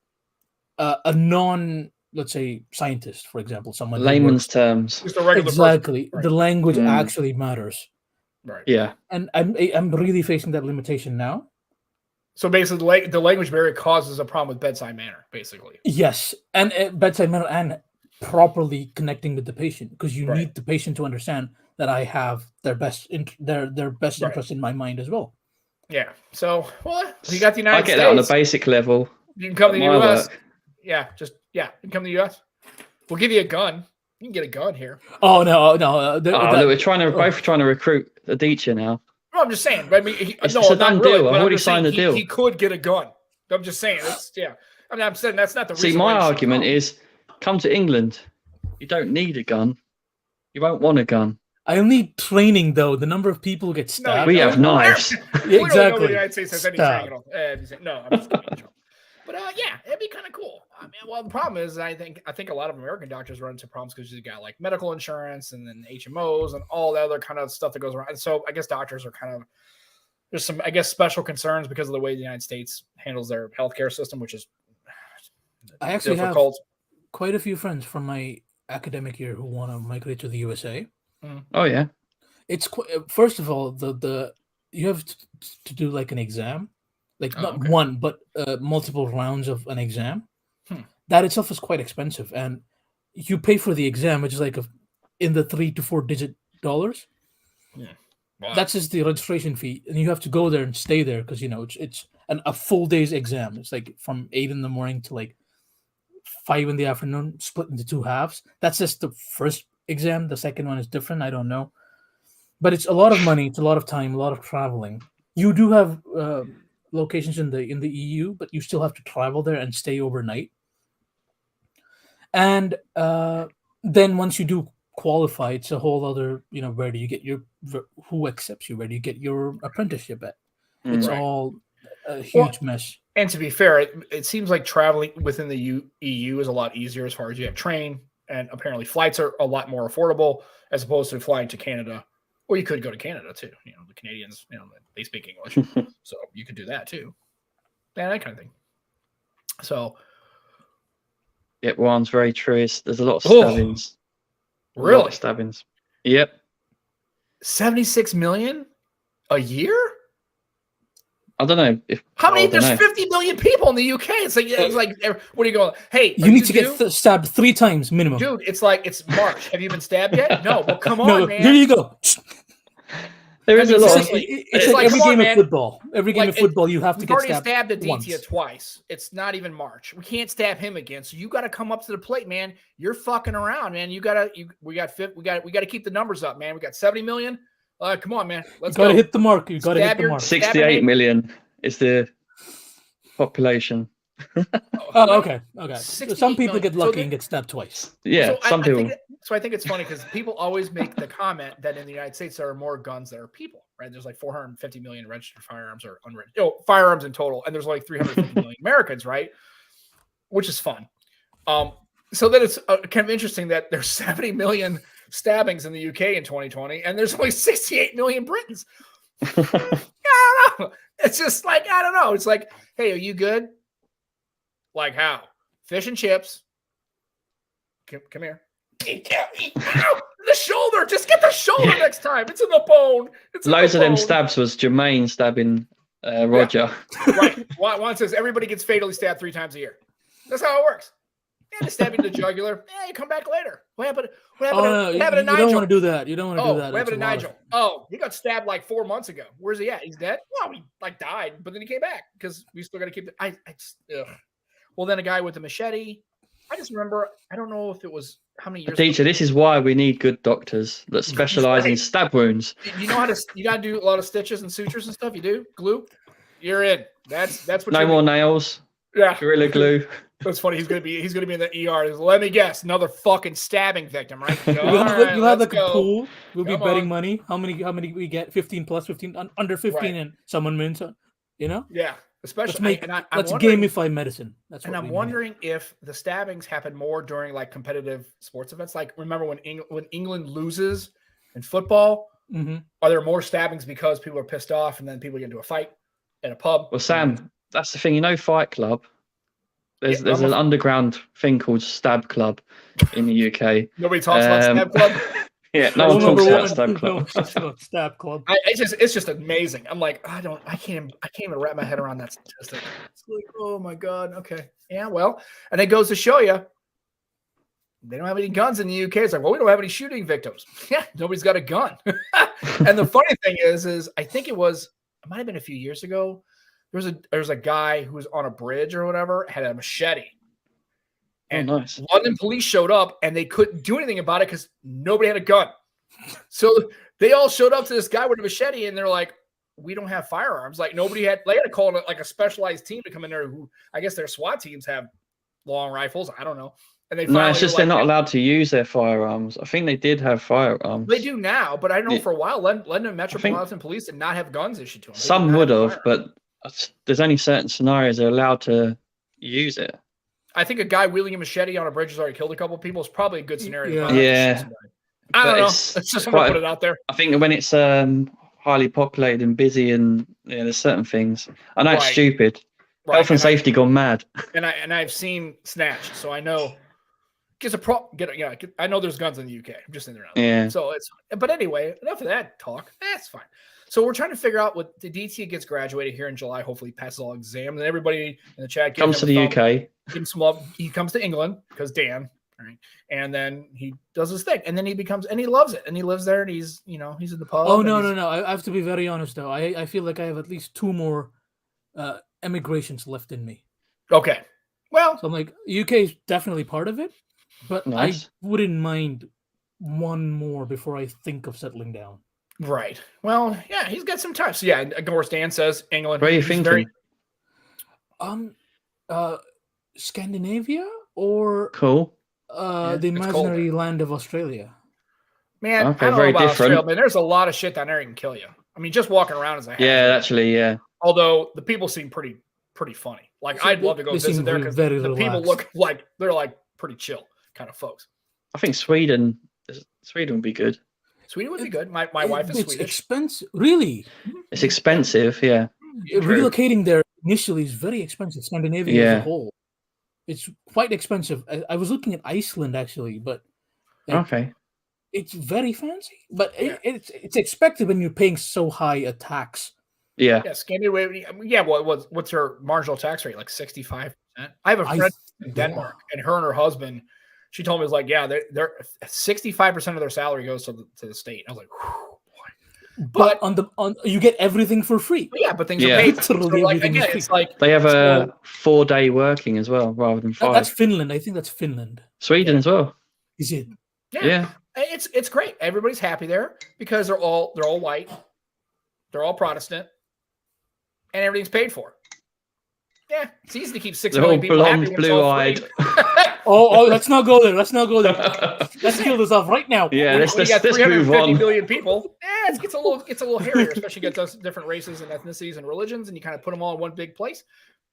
non, let's say, scientist, for example, someone layman's terms, just a regular exactly, person. the language actually matters. Right. Yeah. And I'm really facing that limitation now. So basically, the language barrier causes a problem with bedside manner, basically. Yes, and bedside manner and properly connecting with the patient because you need the patient to understand that I have their best interest in my mind as well. Yeah. So, well, you got the United States. I get that on a basic level. You can come to the U.S. Work. Yeah, you can come to the U.S. We'll give you a gun. You can get a gun here. Oh no! Look, we're both trying to recruit Aditya now. No, I'm just saying. I mean, it's a done deal. I've already signed the deal. He could get a gun. I'm just saying. I mean, I'm saying that's not the reason. See, my argument is, come to England. You don't need a gun. You won't want a gun. I need training, though. The number of people who get stabbed. We have knives. Yeah, exactly. The United States has any training at all. No, I'm just kidding. But yeah, it'd be kind of cool. I mean, well, the problem is, I think a lot of American doctors run into problems because you got like medical insurance and then HMOs and all the other kind of stuff that goes around. And so I guess doctors are kind of there's some special concerns because of the way the United States handles their healthcare system, which is I actually difficult. Have quite a few friends from my academic year who want to migrate to the USA. Oh yeah, it's first of all you have to do like an exam. Like not one, but multiple rounds of an exam. That itself is quite expensive, and you pay for the exam, which is like in the $3 to $4 digit dollars. Yeah, wow. That's just the registration fee, and you have to go there and stay there because it's a full day's exam. It's like from 8 in the morning to like 5 in the afternoon, split into 2 halves. That's just the first exam. The second one is different. I don't know, but it's a lot of money. It's a lot of time, a lot of traveling. You do have locations in the EU, but you still have to travel there and stay overnight. And then once you do qualify, it's a whole other, where do you get who accepts you? Where do you get your apprenticeship at? It's all a huge mess. And to be fair, it seems like traveling within the EU is a lot easier as far as you have train, and apparently flights are a lot more affordable as opposed to flying to Canada. Or you could go to Canada too. The Canadians, they speak English, so you could do that too, and that kind of thing. So, yeah, one's very true. There's a lot of stabbings. Really? A lot of stabbings. Yep. 76 million a year. I don't know if how many. There's 50 million people in the UK. It's like what are you going? Hey, you need to get stabbed 3 times minimum, dude. It's like it's March. Have you been stabbed yet? No. Well, come on, man. Here you go. There is a lot. It's like every game of football. Every game of football, you have to get stabbed. We've already stabbed Aditya twice. It's not even March. We can't stab him again. So you got to come up to the plate, man. You're fucking around, man. We got to keep the numbers up, man. We got 70 million. Come on, man. Let's go. Got to hit the mark. You got to hit the mark. 68 million is the population. Oh, okay. Some people get lucky and get stabbed twice. Yeah, some people. I think it's funny because people always make the comment that in the United States there are more guns than are people, right? There's like 450 million registered firearms or unregistered, firearms in total, and there's like 350 million Americans, right? Which is fun. So then it's kind of interesting that there's 70 million stabbings in the UK in 2020, and there's only 68 million Britons. I don't know. It's just like, I don't know. It's like, hey, are you good? Like how? Fish and chips. Come here. Ow! The shoulder. Just get the shoulder next time. It's in the bone. Loads of them stabs was Jermaine stabbing Roger. Yeah. Right. Juan says everybody gets fatally stabbed 3 times a year. That's how it works. Yeah, they stab you in the jugular. Yeah, you come back later. What happened to Nigel? You don't want to do that. You don't want to do that. What happened to Nigel? Oh, he got stabbed like 4 months ago. Where's he at? He's dead? Well, he died, but then he came back because we still got to keep it. Well, then a guy with a machete. I just remember, I don't know if it was how many years Teacher, this is why we need good doctors that specialize in stab wounds. You know how to, you got to do a lot of stitches and sutures and stuff. You do glue. You're in. That's what. No more nails. Yeah. Gorilla glue. That's funny. He's gonna be in the ER. Let me guess, another fucking stabbing victim, right? You'll have like a pool. We'll be betting money. How many we get? 15 plus 15 under 15, and someone wins. You know? Yeah. Especially let's gamify medicine. That's what I'm wondering if the stabbings happen more during like competitive sports events. Like remember when England loses in football, are there more stabbings because people are pissed off and then people get into a fight in a pub? Well, Sam, that's the thing. You know, Fight Club. There's an underground thing called Stab Club in the UK. Nobody talks about Stab Club. Yeah, no one talks about Stab Club. Stab Club. It's just amazing. I'm like, I can't even wrap my head around that statistic. It's like, oh my god, okay, yeah, well, and it goes to show you they don't have any guns in the UK. It's like, well, we don't have any shooting victims. Yeah, nobody's got a gun. And the funny thing is I think it might have been a few years ago. There's a guy who was on a bridge or whatever, had a machete. And nice. London police showed up and they couldn't do anything about it because nobody had a gun. So they all showed up to this guy with a machete and they're like, we don't have firearms. Like they had to call like a specialized team to come in there who I guess their SWAT teams have long rifles. I don't know. And they it's just they're not allowed to use their firearms. I think they did have firearms. They do now, but I know for a while London Metropolitan Police did not have guns issued to them. Some would have, but there's only certain scenarios they're allowed to use it. I think a guy wielding a machete on a bridge has already killed a couple of people. Is probably a good scenario. Yeah. I don't know. Let's just put it out there. I think when it's highly populated and busy, and there's certain things. I know it's stupid. Right. Health and safety gone mad. And I've seen Snatch, so I know. I know there's guns in the UK. I'm just in there now. Yeah. So but anyway, enough of that talk. That's fine. So we're trying to figure out what the DT gets graduated here in July. Hopefully, he passes all exams, and everybody in the chat comes to the UK. Give him some love. He comes to England because Dan, right? And then he does his thing, and then he loves it, and he lives there, and he's in the pub. Oh no! I have to be very honest though. I feel like I have at least 2 more emigrations left in me. Okay. Well, so I'm like, UK is definitely part of it, but nice. I wouldn't mind 1 more before I think of settling down. Right. Well, yeah, he's got some time. So yeah, of course, Dan says England. What are you thinking? Scandinavia or cool. The imaginary land of Australia. Man, okay, I don't very know about different. Australia, man. There's a lot of shit down there that can kill you. I mean, just walking around is a hazard. Yeah, actually, yeah. Although the people seem pretty funny. Like so I'd love to go visit there because the people look like they're like pretty chill kind of folks. I think Sweden would be good. Sweden would be good. My wife is Swedish. It's expensive. Really? It's expensive, yeah. Relocating there initially is very expensive. Scandinavia as a whole. It's quite expensive. I was looking at Iceland actually, but okay. It's very fancy. But it's expected when you're paying so high a tax. Yeah. Yeah, Scandinavia. Yeah, what's her marginal tax rate? Like 65%. I have a friend in Denmark, and her husband, she told me it was like, yeah, they're 65% of their salary goes to the state. I was like, whew, boy. But on you get everything for free. Yeah, but things are paid. So like, again, it's like they have a 4-day working as well, rather than 5. That's Finland. I think that's Finland. Sweden as well. Is it? Yeah. It's great. Everybody's happy there because they're all white, they're all Protestant, and everything's paid for. Yeah, it's easy to keep 6 million people happy. Blue-eyed. Oh, let's not go there. Let's kill this off right now. Yeah, let's move on. 350 million people. It gets a little hairier, especially get those different races and ethnicities and religions, and you kind of put them all in one big place.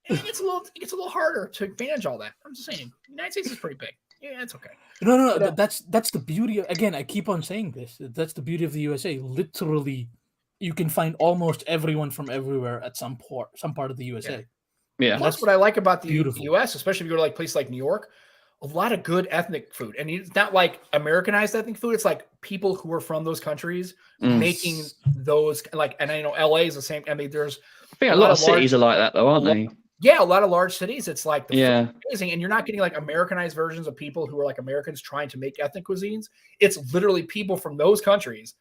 And it gets a little harder to manage all that. I'm just saying, the United States is pretty big. Yeah, it's okay. No. That's the beauty of. Again, I keep on saying this. That's the beauty of the USA. Literally, you can find almost everyone from everywhere at some part of the USA. Yeah. That's what I like about the U.S., especially if you go to like places like New York. A lot of good ethnic food, and it's not like Americanized ethnic food. It's like people who are from those countries making those. Like, and I know L.A. is the same. I mean, there's. I think a lot of cities are like that, though, aren't they? Yeah, a lot of large cities. It's like amazing, and you're not getting like Americanized versions of people who are like Americans trying to make ethnic cuisines. It's literally people from those countries.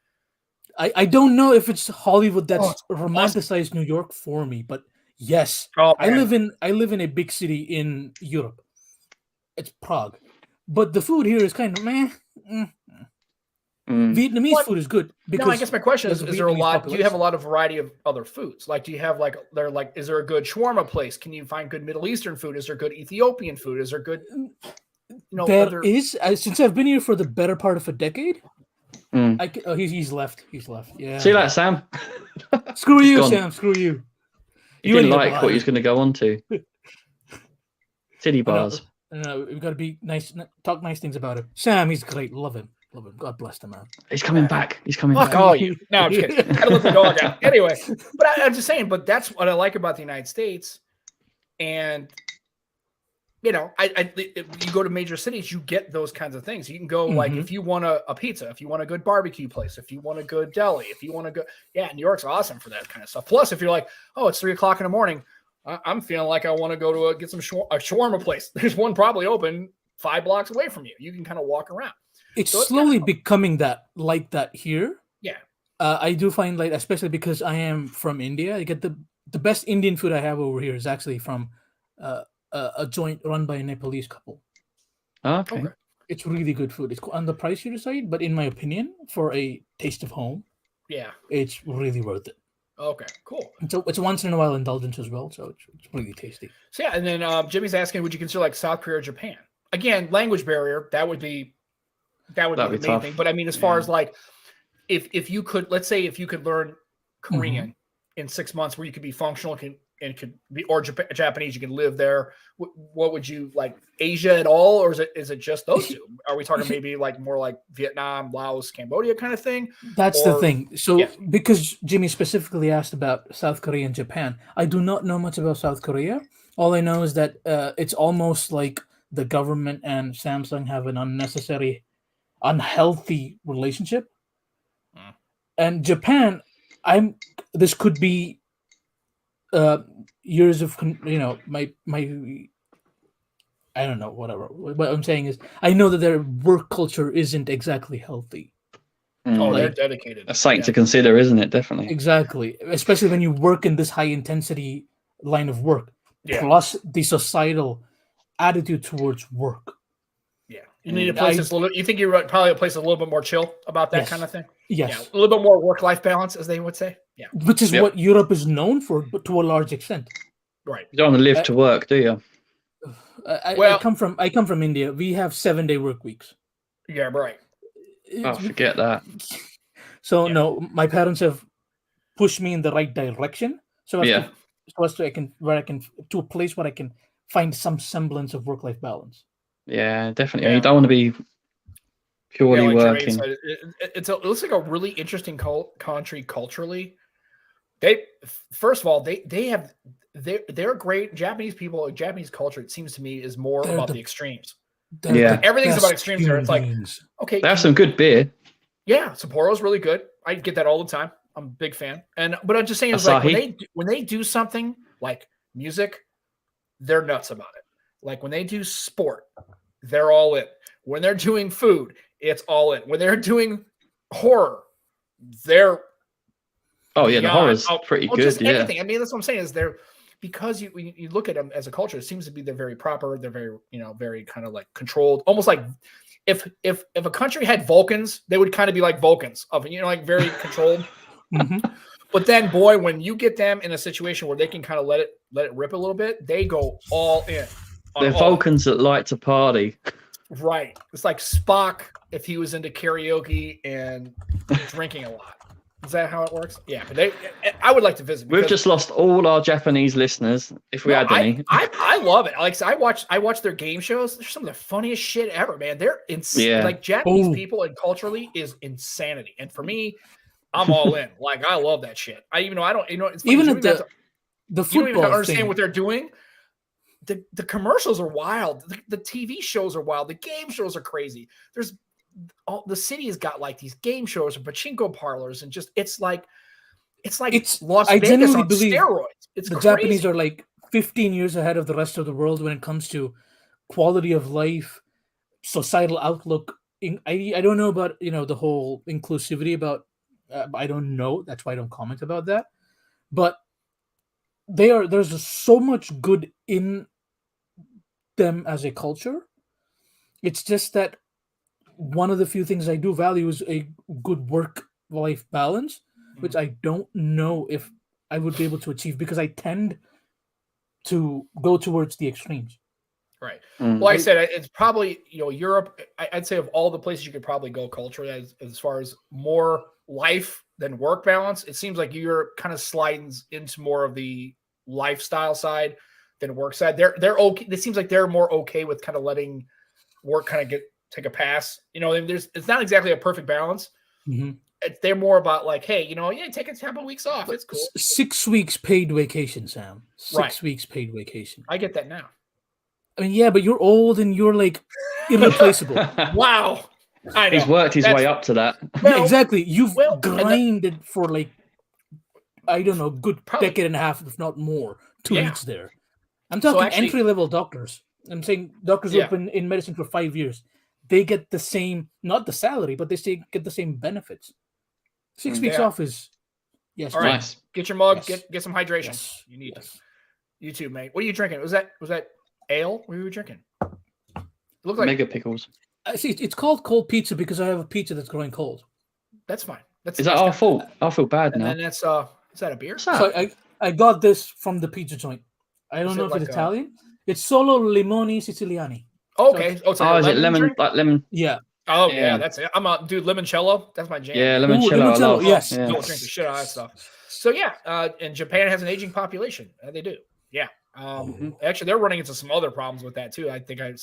I don't know if it's Hollywood that's romanticized New York for me, but yes, I live in a big city in Europe, it's Prague, but the food here is kind of meh. Mm. Vietnamese food is good because. No, I guess my question is there a lot? Population. Do you have a lot of variety of other foods? Like, do you have is there a good shawarma place? Can you find good Middle Eastern food? Is there good Ethiopian food? Is there good? Since I've been here for the better part of a decade. He's left. He's left. Yeah. See that, Sam? Screw you, Sam. Screw you. You didn't like what he was going to go on to. Titty bars. No, we've got to be nice. Talk nice things about him. Sam, he's great. Love him. Love him. God bless the man. He's coming back. He's coming back. Oh, you. No, I'm just kidding. I let the dog out. Anyway, but I'm just saying. But that's what I like about the United States, and. You go to major cities, you get those kinds of things. You can go like if you want a pizza, if you want a good barbecue place, if you want a good deli, if you want to go, New York's awesome for that kind of stuff. Plus, if you're like, oh, it's 3:00 in the morning, I'm feeling like I want to go to get some a shawarma place. There's one probably open 5 blocks away from you. You can kind of walk around. It's slowly becoming that here. Yeah, I do find like, especially because I am from India, I get the best Indian food I have over here is actually from. A joint run by a Nepalese couple. Okay. It's really good food. It's on the pricier side, but in my opinion, for a taste of home, it's really worth it. Okay, cool. So it's once in a while indulgence as well, so it's really tasty. So and then Jimmy's asking, would you consider like South Korea or Japan? Again, language barrier, that would be the main tough. thing. But I mean, as far as like, if you could, let's say if you could learn Korean in 6 months, where you could be functional, and could be, or Japanese, you can live there. What would you like? Asia at all, or is it just those two? Are we talking maybe like more like Vietnam, Laos, Cambodia kind of thing? That's the thing. So because Jimmy specifically asked about South Korea and Japan, I do not know much about South Korea. All I know is that it's almost like the government and Samsung have an unnecessary, unhealthy relationship. And Japan, this could be years of my I don't know, whatever. What I'm saying is I know that their work culture isn't exactly healthy. They're dedicated. A sight to consider, isn't it? Definitely. Exactly, especially when you work in this high intensity line of work, plus the societal attitude towards work. You need a place that's a little. You think you're probably a place that's a little bit more chill about that kind of thing. Yes, a little bit more work-life balance, as they would say. Yeah, which is what Europe is known for, but to a large extent. Right. You don't want to live to work, do you? I come from India. We have 7-day work weeks. Yeah, right. Oh, forget that. So no, my parents have pushed me in the right direction. So to a place where I can find some semblance of work-life balance. Yeah, definitely. You don't want to be purely working. It looks like a really interesting country culturally. They're great. Japanese people, Japanese culture, it seems to me, is more about the extremes. Everything's about extremes there. It's like, okay, they have some good beer. Yeah, Sapporo's really good. I get that all the time. I'm a big fan. But I'm just saying, it's like when they do something like music, they're nuts about it. Like when they do sport, they're all in. When they're doing food, it's all in. When they're doing horror, they're the horror's pretty good. Just anything. I mean, that's what I'm saying is because you look at them as a culture, it seems to be they're very proper. They're very very kind of like controlled, almost like if a country had Vulcans, they would kind of be like Vulcans of like very controlled. But then, boy, when you get them in a situation where they can kind of let it rip a little bit, they go all in. They're Vulcans that like to party. Right. It's like Spock if he was into karaoke and drinking a lot. Is that how it works? Yeah. But I would like to visit. We've just lost all our Japanese listeners, if we had any. I love it. Like I watch their game shows. They're some of the funniest shit ever, man. They're insane. Yeah. Like Japanese people and culturally is insanity. And for me, I'm all in. Like I love that shit. I don't it's funny, even at the football you don't even understand what they're doing. The commercials are wild. The TV shows are wild. The game shows are crazy. The city has got like these game shows and pachinko parlors and just it's like Las Vegas on steroids. It's the crazy. Japanese are like 15 years ahead of the rest of the world when it comes to quality of life, societal outlook. I don't know about the whole inclusivity about. I don't know. That's why I don't comment about that. But there's so much good in them as a culture It's just that one of the few things I do value is a good work-life balance, which I don't know if I would be able to achieve because I tend to go towards the extremes. Right. Well, like I said, it's probably, Europe, I'd say of all the places you could probably go culturally as far as more life than work balance, it seems like Europe kind of slides into more of the lifestyle side than work side. They're okay. It seems like they're more okay with kind of letting work kind of take a pass. It's not exactly a perfect balance. Mm-hmm. They're more about like, hey, take a couple of weeks off. It's cool. 6 weeks paid vacation, Sam. 6 weeks paid vacation. I get that now. I mean, yeah, but you're old and you're like irreplaceable. Wow. I know. He's worked his way up to that. Yeah, exactly. You've grinded for like, I don't know, a good decade and a half, if not more, to reach there. I'm talking entry-level doctors. I'm saying doctors who've been in medicine for 5 years. They get the same, not the salary, but they get the same benefits. 6 weeks off is, yes. All right. Nice. Get your mug. Yes. Get some hydration. Yes. You need to. You too, mate. What are you drinking? Was that ale? What were you drinking? It looked like Mega Pickles. See, it's called cold pizza because I have a pizza that's growing cold. That's fine. Is that our fault? I feel bad now. And that's is that a beer? So I got this from the pizza joint. I don't know if it's Italian. It's Solo Limoni Siciliani. Oh, okay. Is it lemon? Like lemon? Yeah. Oh yeah, that's it. I'm a dude. Limoncello, that's my jam. Yeah, limoncello. Yes. Don't drink the shit out of that stuff. So yeah, and Japan has an aging population. They do. Yeah. Actually, they're running into some other problems with that too. I think it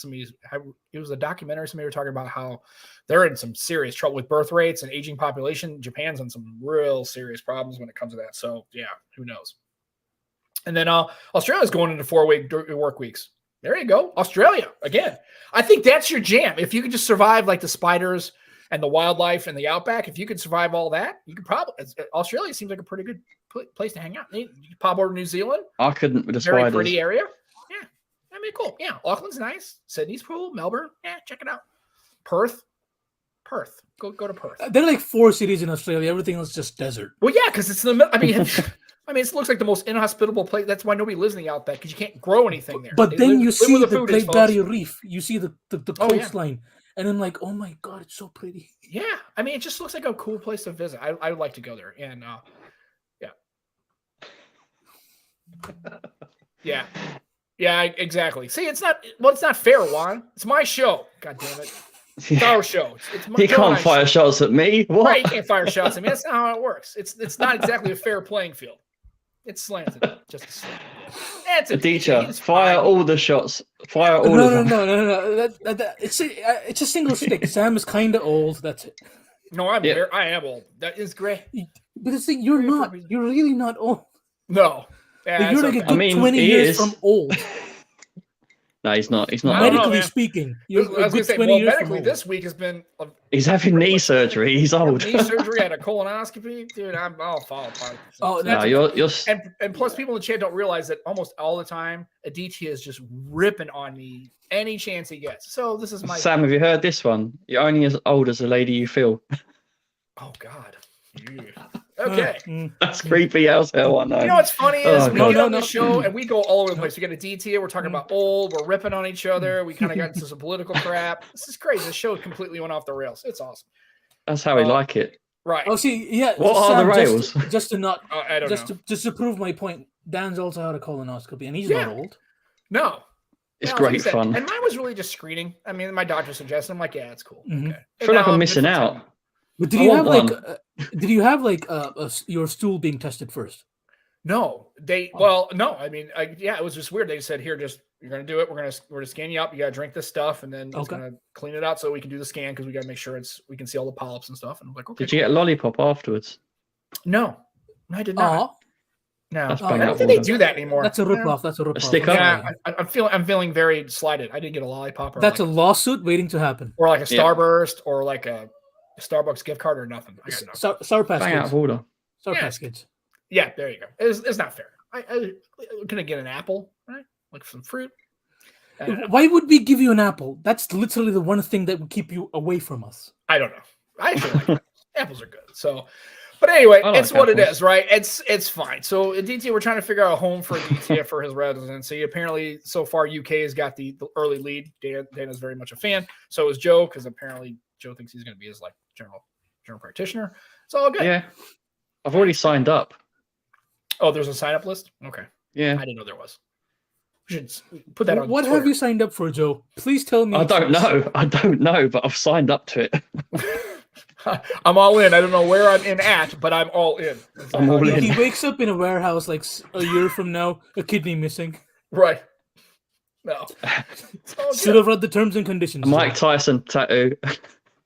was a documentary. Somebody were talking about how they're in some serious trouble with birth rates and aging population. Japan's in some real serious problems when it comes to that. So yeah, who knows? And then Australia's going into 4-week work weeks. There you go. Australia again. I think that's your jam. If you could just survive like the spiders and the wildlife and the outback, if you could survive all that, you could probably. Australia seems like a pretty good place to hang out. You could pop over to New Zealand. I couldn't with the Very spiders. pretty area. Yeah, that'd be cool. Yeah, Auckland's nice. Sydney's cool. Melbourne. Yeah, check it out. Perth. Go to Perth. There are like 4 cities in Australia. Everything else is just desert. Well, yeah, because it's in the middle. I mean, it looks like the most inhospitable place. That's why nobody lives in the outback because you can't grow anything there. But then you see the Great Barrier Reef. You see the coastline, and I'm like, oh my god, it's so pretty. Yeah, I mean, it just looks like a cool place to visit. I would like to go there, and yeah, exactly. See, it's not fair, Juan. It's my show. God damn it. It's our show. You can't fire shots at me. What? Right, you can't fire shots at me. That's not how it works. It's not exactly a fair playing field. It's slanted. Just a slant. That's a teacher. Fire all the shots. Fire all of them. No. It's a single stick. Sam is kind of old. That's it. No, I am old. That is great. But the thing, you're not. You're really not old. No. Yeah, you're like a good 20 years from old. No, he's not. Medically speaking, you're a good 20 years from old. This week has been. He's having knee surgery. He's old. Knee surgery, had a colonoscopy, dude. I'll fall apart. Oh no, you're. And plus, people in the chat don't realize that almost all the time, Aditya is just ripping on me any chance he gets. So this is my. Sam, have you heard this one? You're only as old as the lady you feel. Oh God. Yeah. Okay. That's creepy as hell, I know. You know what's funny is we get on the show and we go all over the place. We get a DT, we're talking about old, we're ripping on each other, we kind of got into some political crap. This is crazy. The show completely went off the rails. It's awesome. That's how we like it. Right. Oh, see, yeah. What are the rails? Just to not, I don't know. Just to prove my point, Dan's also had a colonoscopy and he's not old. No. It's great fun. And mine was really just screening. I mean, my doctor suggested. I'm like, yeah, it's cool. Mm-hmm. Okay. I feel like I'm missing out. But did you have your stool being tested first? No, no. I mean, it was just weird. They said, here, you're going to do it. We're going to scan you up. You got to drink this stuff. And then it's going to clean it out so we can do the scan. Cause we got to make sure we can see all the polyps and stuff. And I'm like, okay. Did you get a lollipop afterwards? No, I did not. No, I don't think they do that anymore. That's a ripoff. That's a ripoff. Stick up. Yeah, I'm feeling very slighted. I didn't get a lollipop. That's a lawsuit waiting to happen. Or like a Starburst or like a Starbucks gift card or nothing. I got nothing. Sour Patch Kids. Out of order. Sour Patch Kids. Yeah, there you go. It's not fair. I can I get an apple, right? Like some fruit. Why would we give you an apple? That's literally the one thing that would keep you away from us. I don't know. I actually like apples are good. So, But anyway, I like it's what it apples. is, right? It's fine. So Aditya, we're trying to figure out a home for Aditya for his residency. Apparently, so far UK has got the early lead. Dana's very much a fan. So is Joe, because apparently Joe thinks he's going to be his like general practitioner. It's all good. Yeah, I've already signed up. Oh, there's a sign up list. Okay. Yeah, I didn't know there was. We should put that on. What Twitter. have you signed up for, Joe? Please tell me. I don't know, but I've signed up to it. I'm all in. I don't know where I'm in at, but I'm all in. I'm all in. He wakes up in a warehouse like a year from now, a kidney missing. Right. No. Should have read the terms and conditions. A Mike Tyson tattoo.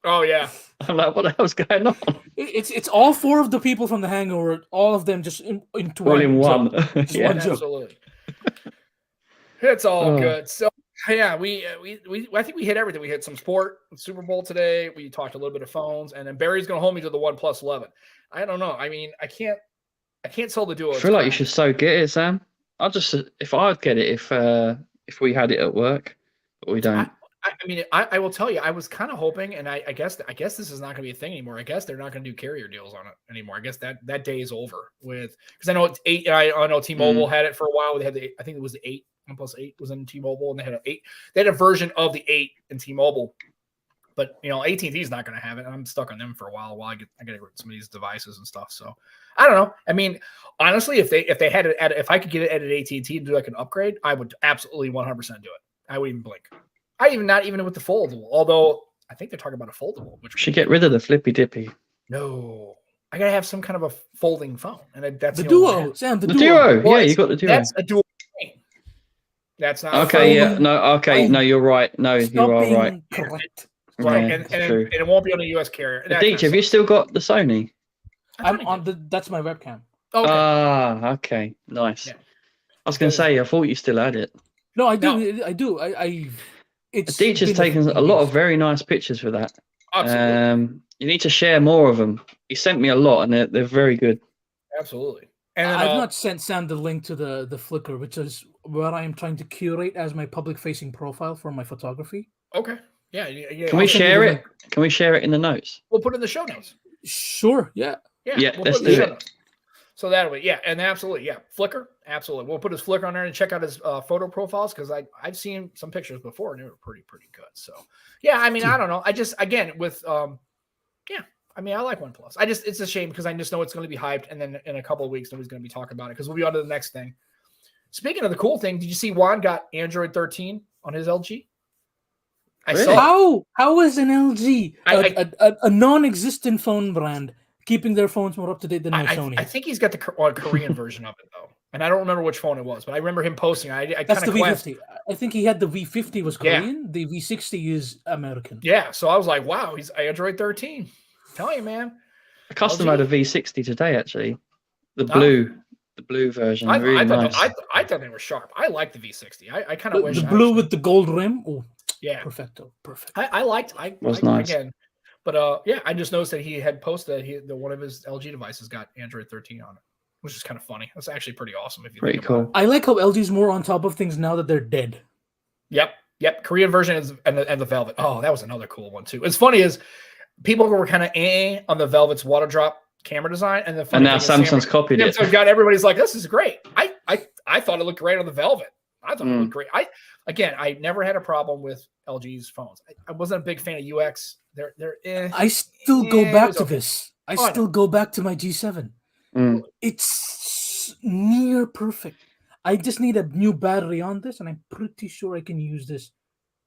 Oh yeah. I'm like, what the hell's going on? It's all 4 of the people from The Hangover, all of them just into All in one. Yeah, one joke. Absolutely. It's all good. So yeah, we I think we hit everything. We hit some sport, Super Bowl today. We talked a little bit of phones, and then Barry's going to hold me to the OnePlus 11. I don't know. I mean, I can't sell the Duo. I feel like you should so get it, Sam. If I'd get it if we had it at work, but we don't. I mean, I will tell you, I was kind of hoping, and I guess this is not going to be a thing anymore. I guess they're not going to do carrier deals on it anymore. I guess that day is over with, because I know it's 8. I know T-Mobile had it for a while. They had I think it was the 8. OnePlus 8 was in T-Mobile, and they had They had a version of the 8 in T-Mobile, but AT&T is not going to have it. And I'm stuck on them for a while I got to get some of these devices and stuff. So I don't know. I mean, honestly, if they had it if I could get it at AT&T and do like an upgrade, I would absolutely 100% do it. I wouldn't even blink. Not even with the foldable, although I think they're talking about a foldable. Which should get rid of the flippy dippy. No, I gotta have some kind of a folding phone, and that's the Duo. Sam, the Duo. Well, yeah, you got the Duo. That's a dual screen. That's not okay. Yeah, no. Okay, no, you're right. No, you are right. Correct. Right, Yeah, and it won't be on a US carrier. Aditya, have you still got the Sony? I'm on that's my webcam. Okay. Okay, nice. Yeah. I was going to say, I thought you still had it. No, I do. No. I do. Aditya's taken a lot of very nice pictures with that. Absolutely. You need to share more of them. He sent me a lot, and they're very good. Absolutely. And I've not sent Sam the link to the Flickr, which is what I am trying to curate as my public-facing profile for my photography. Okay. Yeah. Can we share it? Can we share it in the notes? We'll put it in the show notes. Sure. Yeah. Yeah. We'll let's do it. Notes. So that'll be and absolutely, Flickr, absolutely. We'll put his Flickr on there and check out his photo profiles, because I've seen some pictures before and they were pretty good. So I mean, I don't know. I just with I mean, I like OnePlus. It's a shame because I just know it's going to be hyped, and then in a couple of weeks nobody's going to be talking about it because we'll be on to the next thing. Speaking of the cool thing, did you see Juan got Android 13 on his LG? I saw. How is an LG a non-existent phone brand keeping their phones more up to date than my Sony? I think he's got the Korean version of it though, and I don't remember which phone it was, but I remember him posting. That's the V50. I think he had the V50 was Korean. The V60 is American. Yeah, so I was like, wow, he's Android 13. Tell you, man. A customer had a V60 today, actually. The blue version. Really nice. I thought they were sharp. I like the V60. I kind of wish the blue with the gold rim. Oh, yeah, perfecto, perfect. I liked. Was nice again, but I just noticed that he had posted that one of his LG devices got Android 13 on it, which is kind of funny. That's actually pretty awesome. If you pretty think cool. About it. I like how LG's more on top of things now that they're dead. Yep. Korean version is and the Velvet. Oh, that was another cool one too. It's funny is people were kind of on the Velvet's water drop camera design, and now Samsung's copied it. So everybody's like, "This is great." I thought it looked great on the Velvet. I thought it looked great. I never had a problem with LG's phones. I wasn't a big fan of UX. I still go back to this. I still go back to my G7. It's near perfect. I just need a new battery on this, and I'm pretty sure I can use this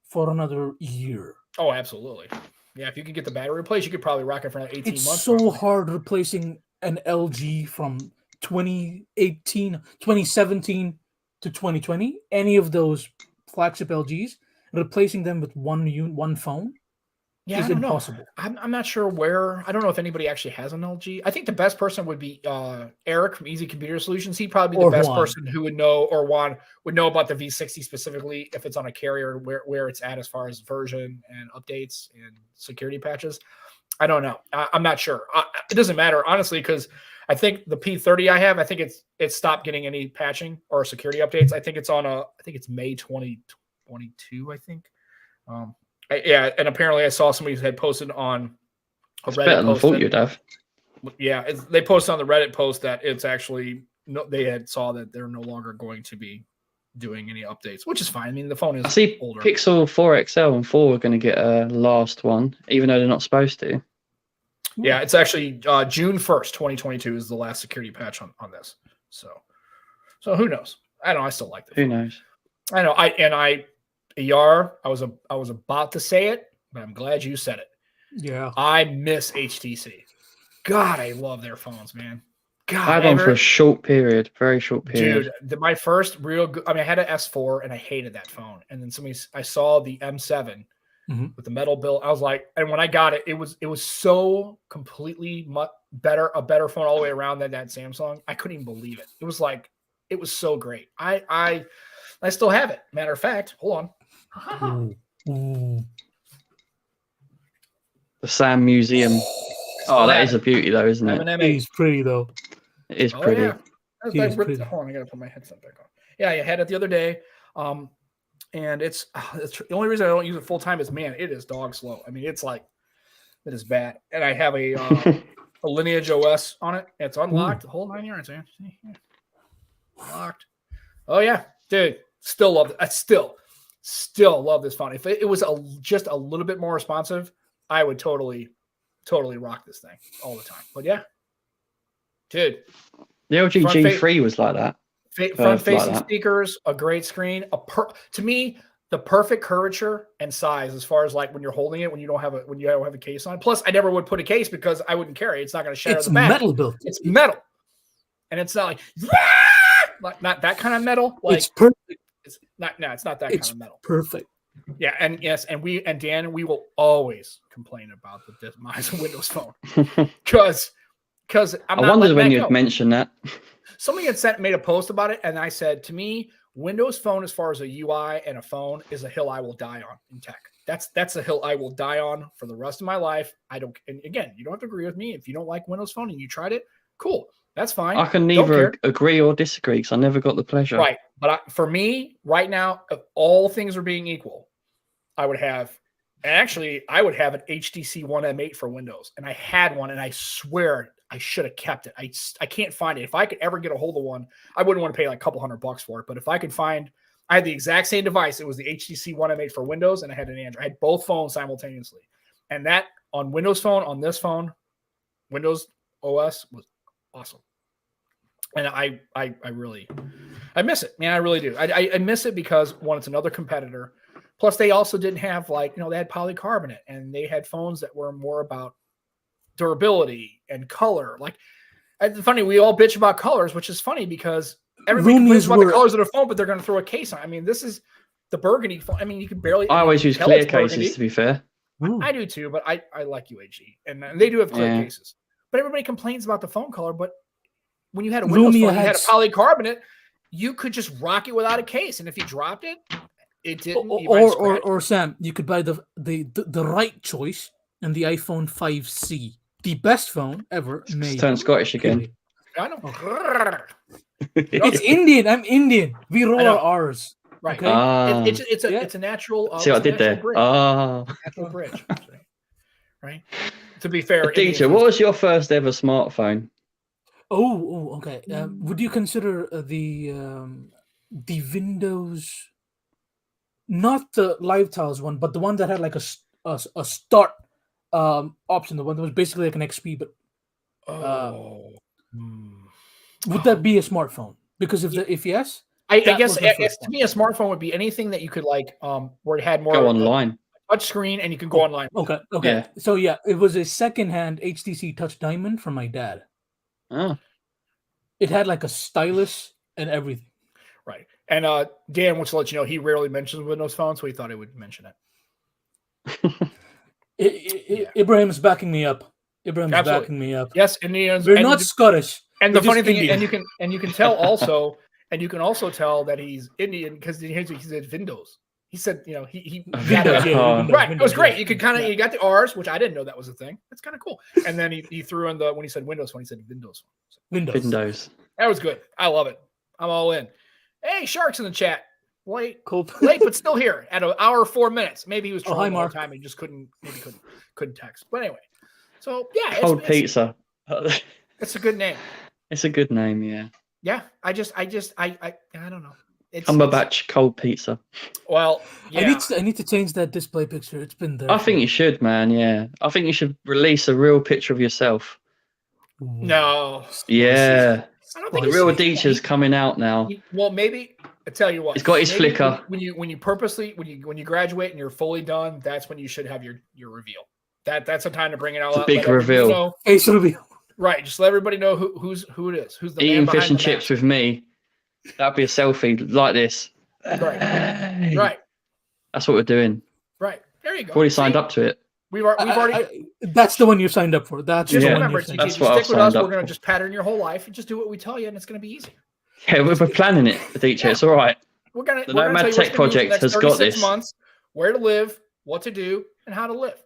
for another year. Oh, absolutely. Yeah, if you could get the battery replaced, you could probably rock it for 18 months. It's so hard replacing an LG from 2017 to 2020. Any of those flagship LGs, replacing them with one phone is impossible. I'm not sure where. I don't know if anybody actually has an LG. I think the best person would be Eric from Easy Computer Solutions. He'd probably be the best person who would know, or Juan would know about the V60 specifically, if it's on a carrier, where it's at as far as version and updates and security patches. I don't know. I'm not sure. It doesn't matter, honestly, because I think the P30 I have, I think it's stopped getting any patching or security updates. I think it's on I think it's May 2022, I think. And apparently I saw somebody had posted on a Reddit. Better than I thought you'd have. Yeah, they posted on the Reddit post that it's actually they had saw that they're no longer going to be doing any updates, which is fine. I mean, the phone is I see older. Pixel 4 XL and 4 are going to get a last one, even though they're not supposed to. Yeah, it's actually June 1st, 2022 is the last security patch on this. So who knows? I don't know. I still like the phone. Who knows? I know. I was about to say it, but I'm glad you said it. Yeah. I miss HTC. God, I love their phones, man. God, I had one for a short period, very short period. Dude, my first real good. I mean, I had an S4 and I hated that phone. And then I saw the M7 with the metal bill. I was like, and when I got it, it was so completely a better phone all the way around than that Samsung. I couldn't even believe it. It was like, it was so great. I still have it. Matter of fact, hold on. The Sam Museum. Oh, that is a beauty, though, isn't it? He's pretty, though. It is pretty. Yeah. Pretty. Hold on, I gotta put my headset back on. Yeah, I had it the other day. And it's the only reason I don't use it full time is, man, it is dog slow. I mean, it's like, it is bad. And I have a Lineage OS on it. It's unlocked. The whole 9 yards, man. Locked. Oh yeah, dude. Still love it. I still love this phone. If it was just a little bit more responsive, I would totally rock this thing all the time. But yeah, dude. The LG G3 was like that. Front-facing speakers, a great screen. To me, the perfect curvature and size as far as like when you're holding it when you don't have a case on. Plus, I never would put a case because I wouldn't carry. It's not going to shatter the back. It's metal built. It's metal, and it's not like not that kind of metal. Like, it's perfect. It's not. No, it's not that kind of metal. Perfect. Yeah, and yes, and Dan, we will always complain about the demise of Windows Phone because I wondered when you'd mention that. Somebody had made a post about it, and I said, to me, Windows Phone, as far as a UI and a phone, is a hill I will die on in tech. That's a hill I will die on for the rest of my life. And again, you don't have to agree with me. If you don't like Windows Phone and you tried it, cool. That's fine. I can neither agree or disagree because I never got the pleasure. Right. But for me, right now, if all things are being equal, I would have an HTC One M8 for Windows. And I had one, and I swear I should have kept it. I can't find it. If I could ever get a hold of one, I wouldn't want to pay like a couple $100 for it. But if I could find, I had the exact same device. It was the HTC One M8 for Windows, and I had an Android. I had both phones simultaneously. And that on Windows Phone, on this phone, Windows OS was awesome. And I miss it, man. I really do. I miss it because, one, it's another competitor. Plus, they also didn't have they had polycarbonate, and they had phones that were more about durability and color. Like, it's funny, we all bitch about colors, which is funny because everybody complains about the colors of the phone, but they're going to throw a case on. I mean, this is the burgundy phone. I mean, you can barely. I always use clear cases, to be fair. I do too, but I like UAG, and they do have clear cases. But everybody complains about the phone color. But when you had a Windows phone, you had a polycarbonate, you could just rock it without a case, and if you dropped it, it didn't. Or Sam, you could buy the right choice and the iPhone 5C, the best phone ever made. Turn Scottish again. I know. It's Indian. I'm Indian. We roll our R's. Right. Okay? It's a natural. See what I did there? Natural bridge. Right. To be fair, Aditya, what was your first ever smartphone? Oh, okay. Would you consider the Windows, not the Live Tiles one, but the one that had like a start option, the one that was basically like an XP, but would that be a smartphone? Because if yes, I guess to me a smartphone would be anything that you could where it had more go online, touch screen, and you can go online. Okay. Yeah. So yeah, it was a secondhand HTC Touch Diamond from my dad. Oh. It had like a stylus and everything. Right. And Dan wants to let you know he rarely mentions Windows Phone, so he thought he would mention it. Ibrahim's backing me up. Backing me up. Yes, Indians. We're not Scottish. And the funny thing, and you can tell also, and you can also tell that he's Indian because he said Windows. He said, he got it. Right. It was great. You could you got the R's, which I didn't know that was a thing. That's kind of cool. And then he threw in when he said Windows Phone, he said Windows. Windows. That was good. I love it. I'm all in. Hey, Shark's in the chat. Late, cool. Late, but still here at an hour 4 minutes. Maybe he was trying all the time and just couldn't text. But anyway, so yeah, cold pizza. It's a good name. It's a good name, yeah. Yeah, I don't know. Cumberbatch cold pizza. Well, yeah. I need to change that display picture. It's been there. I think you should, man. Yeah, I think you should release a real picture of yourself. No. Yeah, I don't the think real Aditya's coming out now. Well, maybe I tell you what. He's got his maybe flicker. when you purposely when you graduate and you're fully done, that's when you should have your reveal. That's a time to bring it out. It's a big reveal. Face reveal. Right, just let everybody know who it is. Who's the Eating man fish and the chips mask. with me. That'd be a selfie like this. Right. Hey. Right. That's what we're doing. Right. There you go. Already signed up to it. We've already. That's the one you signed up for. That's just the one remember, you signed that's if you what stick I've with us, signed we're up going to for. just pattern your whole life and just do what we tell you, and it's going to be easy. Yeah, we're planning it, Aditya. It's all right. We're gonna. The we're gonna Nomad tell you Tech what's gonna be Project the next has got 36 this. months, where to live, what to do, and how to live.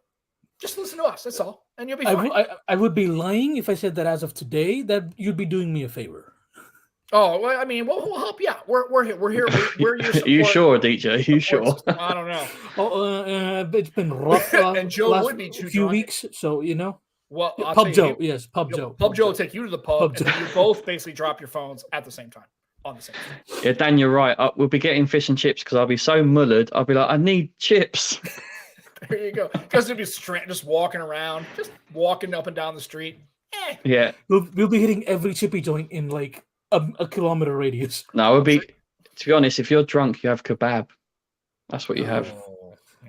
Just listen to us. That's all, and you'll be fine. I would be lying if I said that as of today that you'd be doing me a favor. Oh, well, I mean, we'll help you out. We're here. We're your support. Are you sure, Aditya? Are you sure? I don't know. It's been rough. And Joe last would be too few drunk. weeks, so you know. Well, I'll Pub tell Joe, you, yes, Pub Joe. Pub Joe will take you to the pub, Pub and Joe. then you both basically drop your phones at the same time on the same thing. Yeah, Dan, you're right. We'll be getting fish and chips because I'll be so mullered. I'll be like, I need chips. There you go. Because you'll be just walking around, just walking up and down the street. Yeah. We'll be hitting every chippy joint in like a kilometer radius. No, we'll be. To be honest, if you're drunk, you have kebab. That's what you have.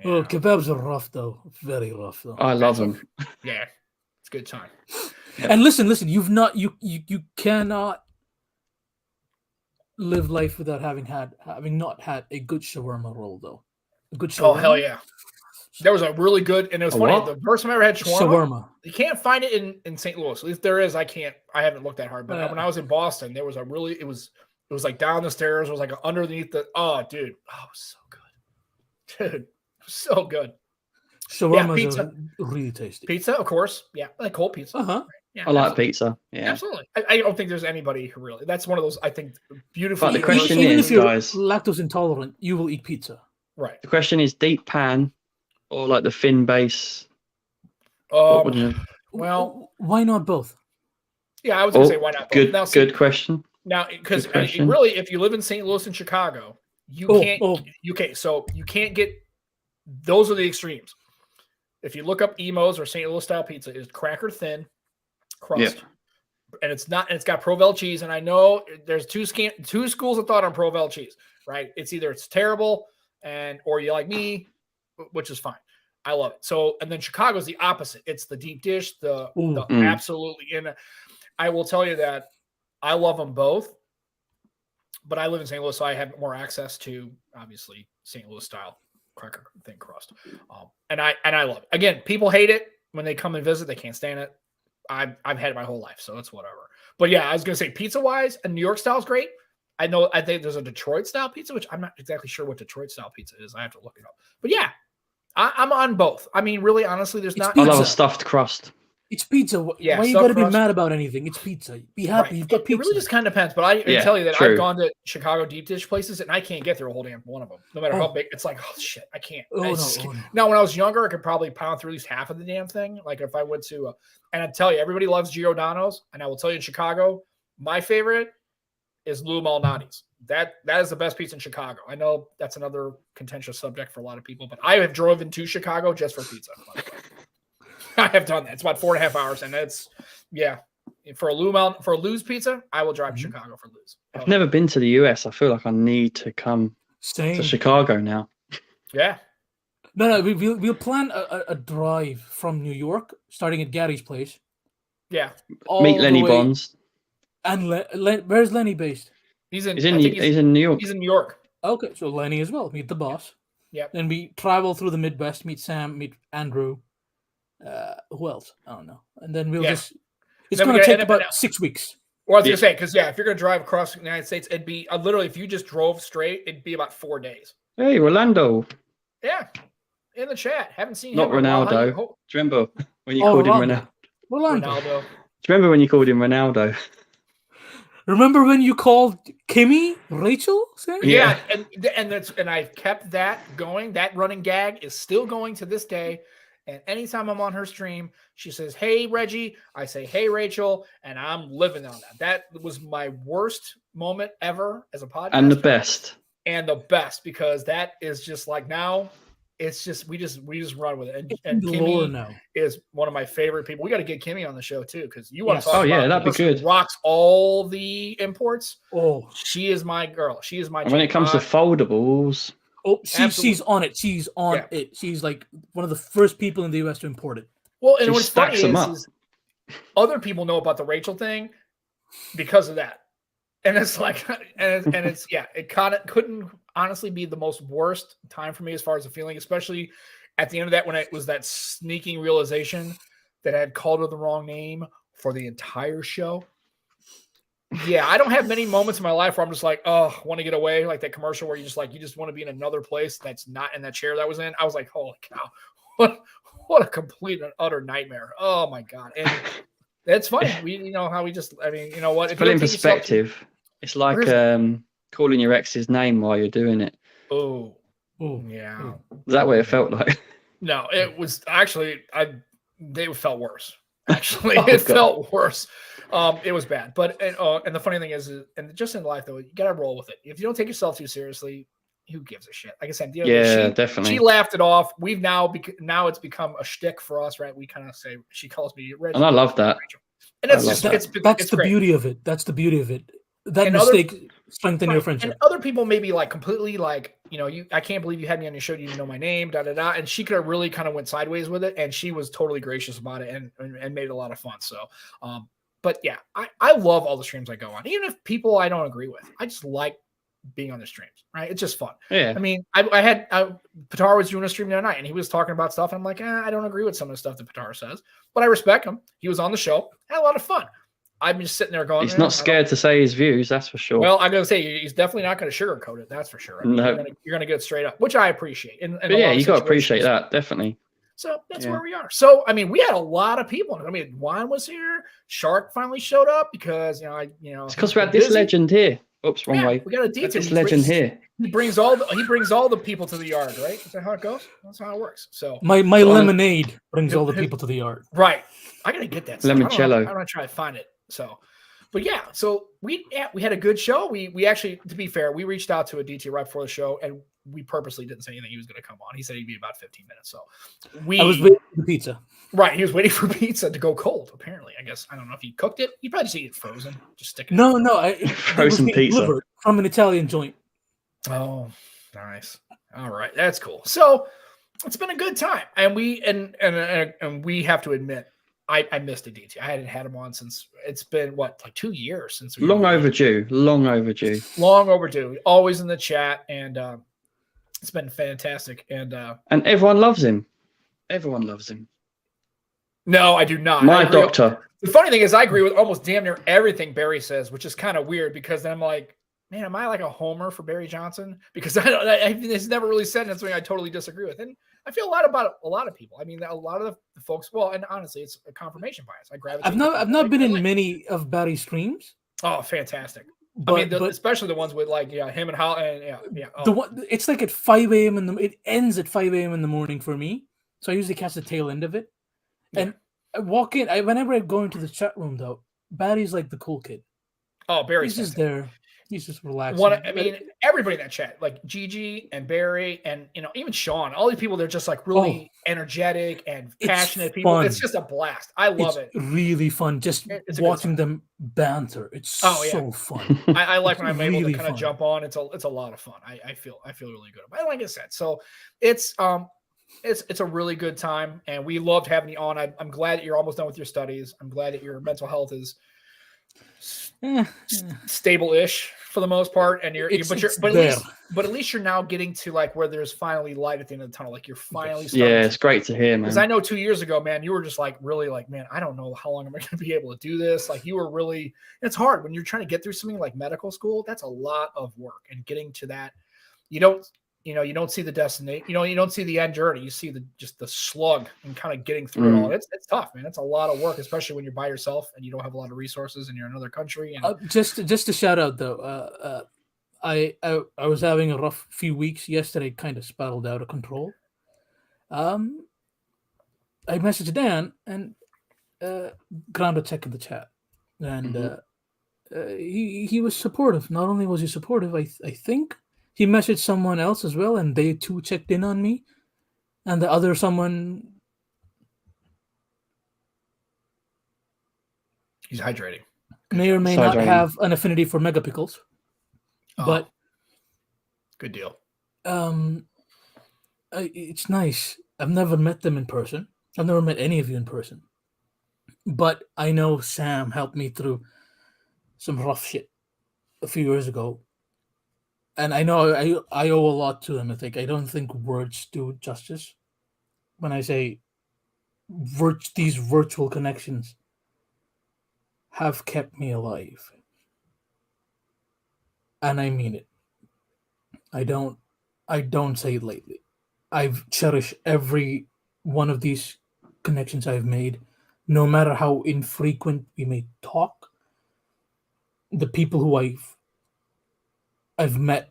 Oh, kebabs are rough though. Very rough though. I love them. Yeah, it's a good time. Yeah. And listen, you cannot live life without having not had a good shawarma roll though. A good shawarma. Oh hell yeah! There was a really good, and it was funny. what? The first time I ever had Shawarma. you can't find it in St. Louis. At least there is. I haven't looked that hard. But when I was in Boston, there was a really. It was like down the stairs. It was like underneath the. Oh, dude! Oh, it was so good, dude. It was so good. Shawarma pizza. are really tasty. Pizza, of course. Yeah, like cold pizza. Uh-huh. Yeah, I like absolutely. pizza. Yeah. Absolutely. I don't think there's anybody who really. That's one of those. I think beautiful. But the question Even is, if you're guys, lactose intolerant, you will eat pizza. right. the question is deep pan or like the thin base. What would you? Well, why not both? yeah, I was gonna say why not both. Good, Now, see, good question. Now, because Good question. really, if you live in St. Louis and Chicago, you can't. So you can't get. Those are the extremes. If you look up Emo's or St. Louis style pizza, is cracker thin crust, and it's not. And it's got Provel cheese. And I know there's two schools of thought on Provel cheese. Right? It's either it's terrible, or you like me, which is fine. I love it. So, and then Chicago's the opposite. It's the deep dish, the absolutely. And I will tell you that I love them both, but I live in St. Louis, so I have more access to obviously St. Louis style cracker thin crust. And I love it. Again, people hate it when they come and visit. They can't stand it. I've had it my whole life, so it's whatever. But yeah, I was gonna say pizza wise, and New York style is great. I think there's a Detroit style pizza, which I'm not exactly sure what Detroit style pizza is. I have to look it up. But yeah, I'm on both. I mean, really, honestly, there's not. I love a stuffed crust. It's pizza. Yeah, why you gotta be mad about anything? It's pizza. Be happy. Right. You've got pizza. It really just kind of depends. But I can tell you that true. I've gone to Chicago deep dish places and I can't get through a whole damn one of them, no matter how big. It's like, oh shit, I can't. Now, when I was younger, I could probably pound through at least half of the damn thing. Like if I went to, and I tell you, everybody loves Giordano's, and I will tell you in Chicago, my favorite is Lou Malnati's. That is the best pizza in Chicago. I know that's another contentious subject for a lot of people, but I have driven to Chicago just for pizza. I have done that. It's about 4.5 hours, and it's for a Lou's pizza, I will drive to Chicago for Lou's. I've never been to the US. I feel like I need to come to Chicago now. Yeah. No, we'll plan a drive from New York, starting at Gary's place. Yeah. Meet Lenny Bonds. And where's Lenny based? He's in New York. He's in New York. Okay, so Lenny as well. Meet the boss. Yeah. Then we travel through the Midwest. Meet Sam. Meet Andrew. Who else? I don't know. And then we'll just. It's going to take about 6 weeks. Well, I was going to say, because if you're going to drive across the United States, it'd be literally, if you just drove straight, it'd be about 4 days. Hey, Rolando. Yeah. In the chat. Haven't seen Not him. Ronaldo. Do you remember when you called him Ronaldo? Ronaldo. Do you remember when you called him Ronaldo? Remember when you called Kimmy Rachel? Yeah, and I've kept that going. That running gag is still going to this day. And anytime I'm on her stream, she says, "Hey, Reggie." I say, "Hey, Rachel." And I'm living on that. That was my worst moment ever as a podcaster. And the best. And the best, because that is just like now it's just we just run with it. And Kimmy now is one of my favorite people. We got to get Kimmy on the show too, because you want to talk about that'd be good. Rocks all the imports. Oh, she is my girl. She is my. And when it comes to foldables, she's on it. She's on it. She's like one of the first people in the US to import it. Well, and what's funny is other people know about the Rachel thing because of that. And it's like, and it's it kind of couldn't honestly be the most worst time for me as far as the feeling, especially at the end of that when it was that sneaking realization that I had called her the wrong name for the entire show. Yeah, I don't have many moments in my life where I'm just like, oh, I want to get away, like that commercial where you just want to be in another place that's not in that chair that I was in. I was like, holy cow, what a complete and utter nightmare. Oh my God. And it's funny. How we just, I mean, you know what? Put it in perspective. It's like calling your ex's name while you're doing it. Oh, yeah. Is that what it felt like? No, it was actually, they felt worse. Actually, it felt worse. It was bad. But, and the funny thing is, and just in life though, you got to roll with it. If you don't take yourself too seriously, who gives a shit? Like I said, definitely. She laughed it off. We've now it's become a shtick for us, right? We kind of say, she calls me Reggie. And I love that. And it's just, that's the beauty of it. That's the beauty of it. That mistake strengthened your friendship. And other people may be like completely like, I can't believe you had me on your show. You didn't know my name, And she could have really kind of went sideways with it. And she was totally gracious about it and made it a lot of fun. So, but yeah, I love all the streams I go on, even if people I don't agree with. I just like being on the streams, right? It's just fun. Yeah. I mean, Pitar was doing a stream the other night and he was talking about stuff. And I'm like, I don't agree with some of the stuff that Pitar says, but I respect him. He was on the show, had a lot of fun. I'm just sitting there going, he's not scared to say his views, that's for sure. Well, I'm going to say he's definitely not going to sugarcoat it. That's for sure. I mean, no. You're going to get it straight up, which I appreciate. You got to appreciate that, definitely. So that's where we are. So, I mean, we had a lot of people. I mean, Juan was here. Shark finally showed up because, it's because we had this legend here. Oops, wrong way. We got Aditya. This legend here. He brings all the people to the yard, right? Is that how it goes? That's how it works. So my lemonade brings all the people to the yard. Right. I got to get that. Limoncello. I'm going to try to find it. So, but yeah, so we had a good show. We actually, to be fair, we reached out to Aditya right before the show, and we purposely didn't say anything he was going to come on. He said he'd be about 15 minutes. So I was waiting for the pizza. Right, he was waiting for pizza to go cold. Apparently, I guess I don't know if he cooked it. He probably just ate it frozen. Just stick it. No, frozen pizza from an Italian joint. Oh, nice. All right, that's cool. So it's been a good time, and we have to admit. I missed Aditya. I hadn't had him on since it's been like 2 years since we long overdue. Always in the chat, and it's been fantastic. And everyone loves him. Everyone loves him. No, I do not. My doctor. The funny thing is, I agree with almost damn near everything Barry says, which is kind of weird because then I'm like, man, am I like a homer for Barry Johnson? Because he's never really said something I totally disagree with. And I feel a lot about a lot of people. I mean, a lot of the folks. Well, and honestly, it's a confirmation bias. I gravitate. I've not been in many of Barry's streams. Oh, fantastic! But especially the ones with him and Hal and yeah. Oh. The one, it's like at 5 a.m. It ends at 5 a.m. in the morning for me. So I usually catch the tail end of it. Yeah. And I walk in. Whenever I go into the chat room, though, Barry's like the cool kid. Oh, Barry's just there. He's just relaxing. Everybody in that chat, like Gigi and Barry and even Sean, all these people, they're just like really energetic and passionate people. Fun. It's just a blast. I love it. Really fun. Just watching them banter. It's so fun. I like when I'm able to kind of jump on. It's a lot of fun. I feel really good. But like I said, so it's a really good time, and we loved having you on. I'm glad that you're almost done with your studies. I'm glad that your mental health is stable-ish for the most part, and but at least you're now getting to like where there's finally light at the end of the tunnel. Like you're finally it's great to hear, man. Because I know 2 years ago, man, you were just like really like, man, I don't know how long am I going to be able to do this. Like you were really, it's hard when you're trying to get through something like medical school. That's a lot of work, and getting to that, you don't see the destination. You don't see the end journey. You see just the slug and kind of getting through it all. It's tough, man. It's a lot of work, especially when you're by yourself and you don't have a lot of resources and you're in another country. And just a shout out though. I was having a rough few weeks. Yesterday kind of spiraled out of control. I messaged Dan and grounded tech in the chat, and he was supportive. Not only was he supportive, I think he messaged someone else as well, and they too checked in on me. And the other someone, he's hydrating. May or may not have an affinity for megapixels, but good deal. It's nice. I've never met them in person. I've never met any of you in person, but I know Sam helped me through some rough shit a few years ago, and I know I owe a lot to him. I don't think words do justice when I say these virtual connections have kept me alive, and I mean it. I don't say it lightly. I've cherished every one of these connections I've made, no matter how infrequent we may talk. The people who I've met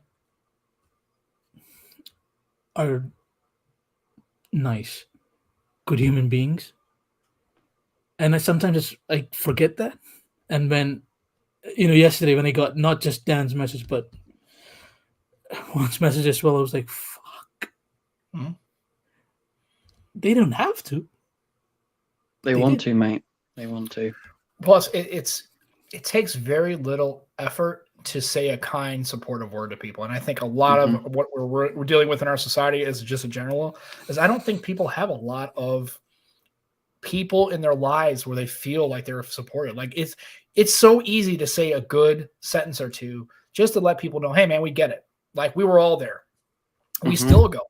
are nice, good human beings, and I forget that. And when yesterday when I got not just Dan's message but Juan's message as well, I was like, "Fuck." Mm-hmm. They don't have to. They want to, mate. They want to. Plus, it takes very little effort to say a kind, supportive word to people, and I think a lot of what we're dealing with in our society is just a general. Is I don't think people have a lot of people in their lives where they feel like they're supported. Like it's so easy to say a good sentence or two just to let people know, hey man, we get it. Like we were all there. We still go.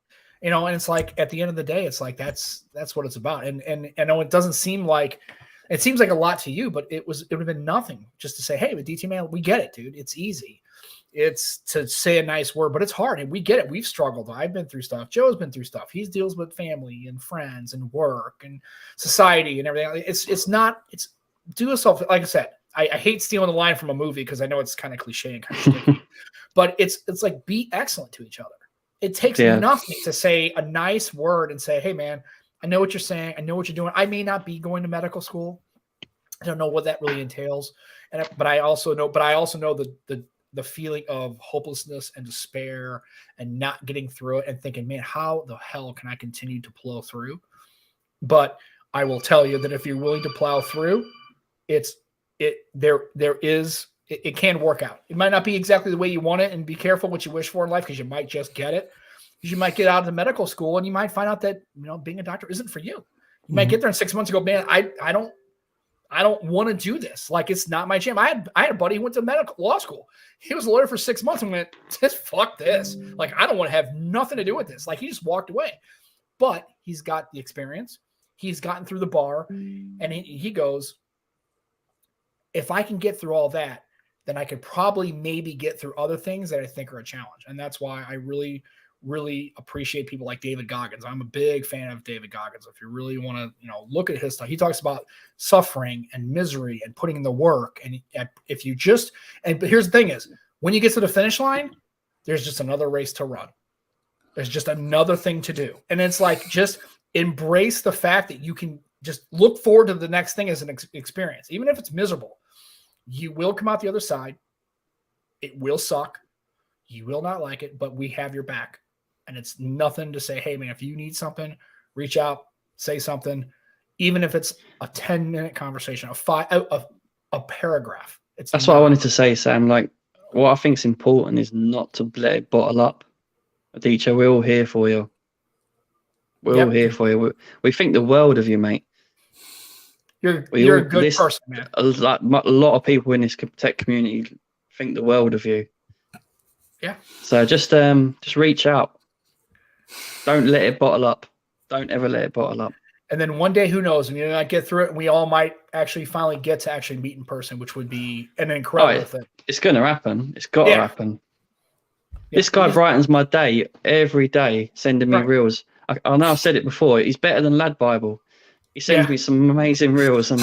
And it's like at the end of the day, it's like that's what it's about. And I know it doesn't seem like it seems like a lot to you, but it would have been nothing just to say, hey, with DT man, we get it, dude. It's easy. It's to say a nice word, but it's hard. And we get it. We've struggled. I've been through stuff. Joe's been through stuff. He deals with family and friends and work and society and everything. It's do yourself. Like I said, I hate stealing the line from a movie because I know it's kind of cliche and kind of sticky, but it's like be excellent to each other. It takes nothing to say a nice word and say, hey man, I know what you're saying. I know what you're doing. I may not be going to medical school. I don't know what that really entails. But I also know the feeling of hopelessness and despair and not getting through it and thinking, man, how the hell can I continue to plow through? But I will tell you that if you're willing to plow through, it can work out. It might not be exactly the way you want it, and be careful what you wish for in life because you might just get it. Because you might get out of the medical school and you might find out that being a doctor isn't for you. You might get there in 6 months and go, man, I don't want to do this. Like it's not my jam. I had a buddy who went to medical law school. He was a lawyer for 6 months and went, just fuck this. Like I don't want to have nothing to do with this. Like he just walked away. But he's got the experience. He's gotten through the bar, and he goes, if I can get through all that, then I could probably maybe get through other things that I think are a challenge. And that's why I really, really appreciate people like David Goggins. I'm a big fan of David Goggins. If you really want to, look at his stuff, he talks about suffering and misery and putting in the work. And if you but here's the thing is, when you get to the finish line, there's just another race to run. There's just another thing to do. And it's like, just embrace the fact that you can just look forward to the next thing as an experience. Even if it's miserable, you will come out the other side. It will suck. You will not like it, but we have your back. And it's nothing to say, hey, man, if you need something, reach out, say something, even if it's a 10-minute conversation, a paragraph. That's what I wanted to say, Sam. Like, what I think is important is not to let it bottle up. Aditya, we're all here for you. We're all here for you. We think the world of you, mate. You're a good person, man. A lot of people in this tech community think the world of you. Yeah. So just reach out. Don't let it bottle up. Don't ever let it bottle up. And then one day, who knows? And I get through it, and we all might actually finally get to actually meet in person, which would be an incredible thing. It's going to happen. It's got to happen. Yeah. This guy brightens my day every day, sending me reels. I know I've said it before. He's better than Lad Bible. He sends me some amazing reels, and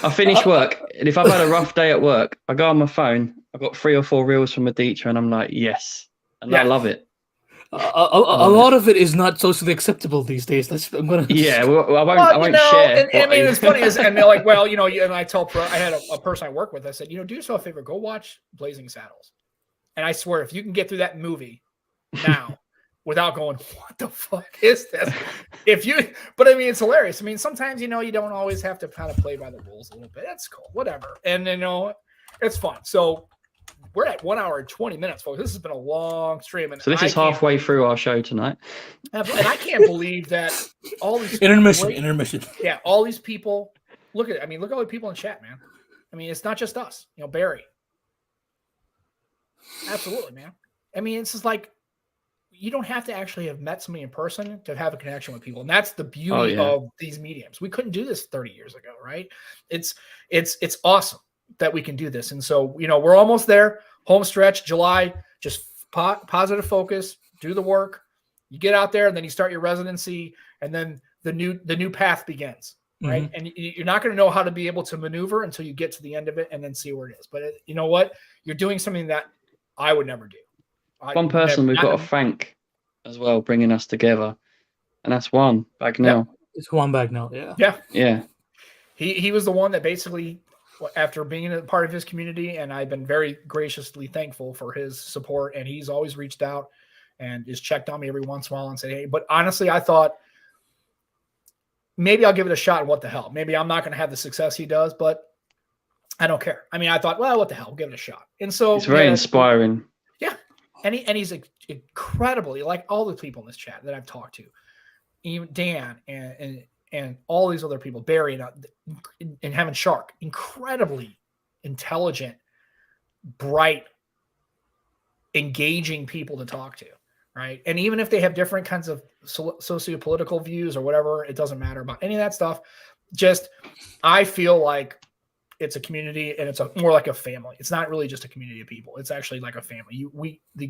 I finish work. And if I've had a rough day at work, I go on my phone. I've got 3 or 4 reels from Aditya, and I'm like, yes, and I love it. A lot of it is not socially acceptable these days. I'm gonna. Yeah, well, I won't share. And I mean, it's funny is, and they're like, well, and I tell I had a person I work with. I said, do yourself a favor, go watch Blazing Saddles. And I swear, if you can get through that movie now without going, what the fuck is this? But I mean, it's hilarious. I mean, sometimes you don't always have to kind of play by the rules a little bit. That's cool, whatever. And it's fun. So. We're at 1 hour and 20 minutes, folks. This has been a long stream. And so this is halfway through our show tonight. And I can't believe that all these intermission. Yeah, all these people. Look at all the people in chat, man. I mean, it's not just us. Barry. Absolutely, man. I mean, it's just like you don't have to actually have met somebody in person to have a connection with people, and that's the beauty of these mediums. We couldn't do this 30 years ago, right? It's awesome that we can do this. And so, we're almost there. Home stretch, July, just positive focus, do the work. You get out there and then you start your residency and then the new path begins, right? And you're not going to know how to be able to maneuver until you get to the end of it and then see where it is. But you know what? You're doing something that I would never do. One person we've got to thank as well, bringing us together. And that's Juan Bagnell. It's Juan Bagnell, yeah. Yeah. Yeah. He was the one that basically, after being a part of his community, and I've been very graciously thankful for his support, and he's always reached out and just checked on me every once in a while and said, hey, but honestly, I thought maybe I'll give it a shot and what the hell. Maybe I'm not going to have the success he does, but I don't care. I mean, I thought, well, what the hell, give it a shot. And so it's very inspiring. Yeah. And he's incredibly, like all the people in this chat that I've talked to, even Dan and all these other people, Barry and Heaven Shark, incredibly intelligent, bright, engaging people to talk to, right? And even if they have different kinds of socio-political views or whatever, it doesn't matter about any of that stuff. Just, I feel like it's a community and it's more like a family. It's not really just a community of people. It's actually like a family.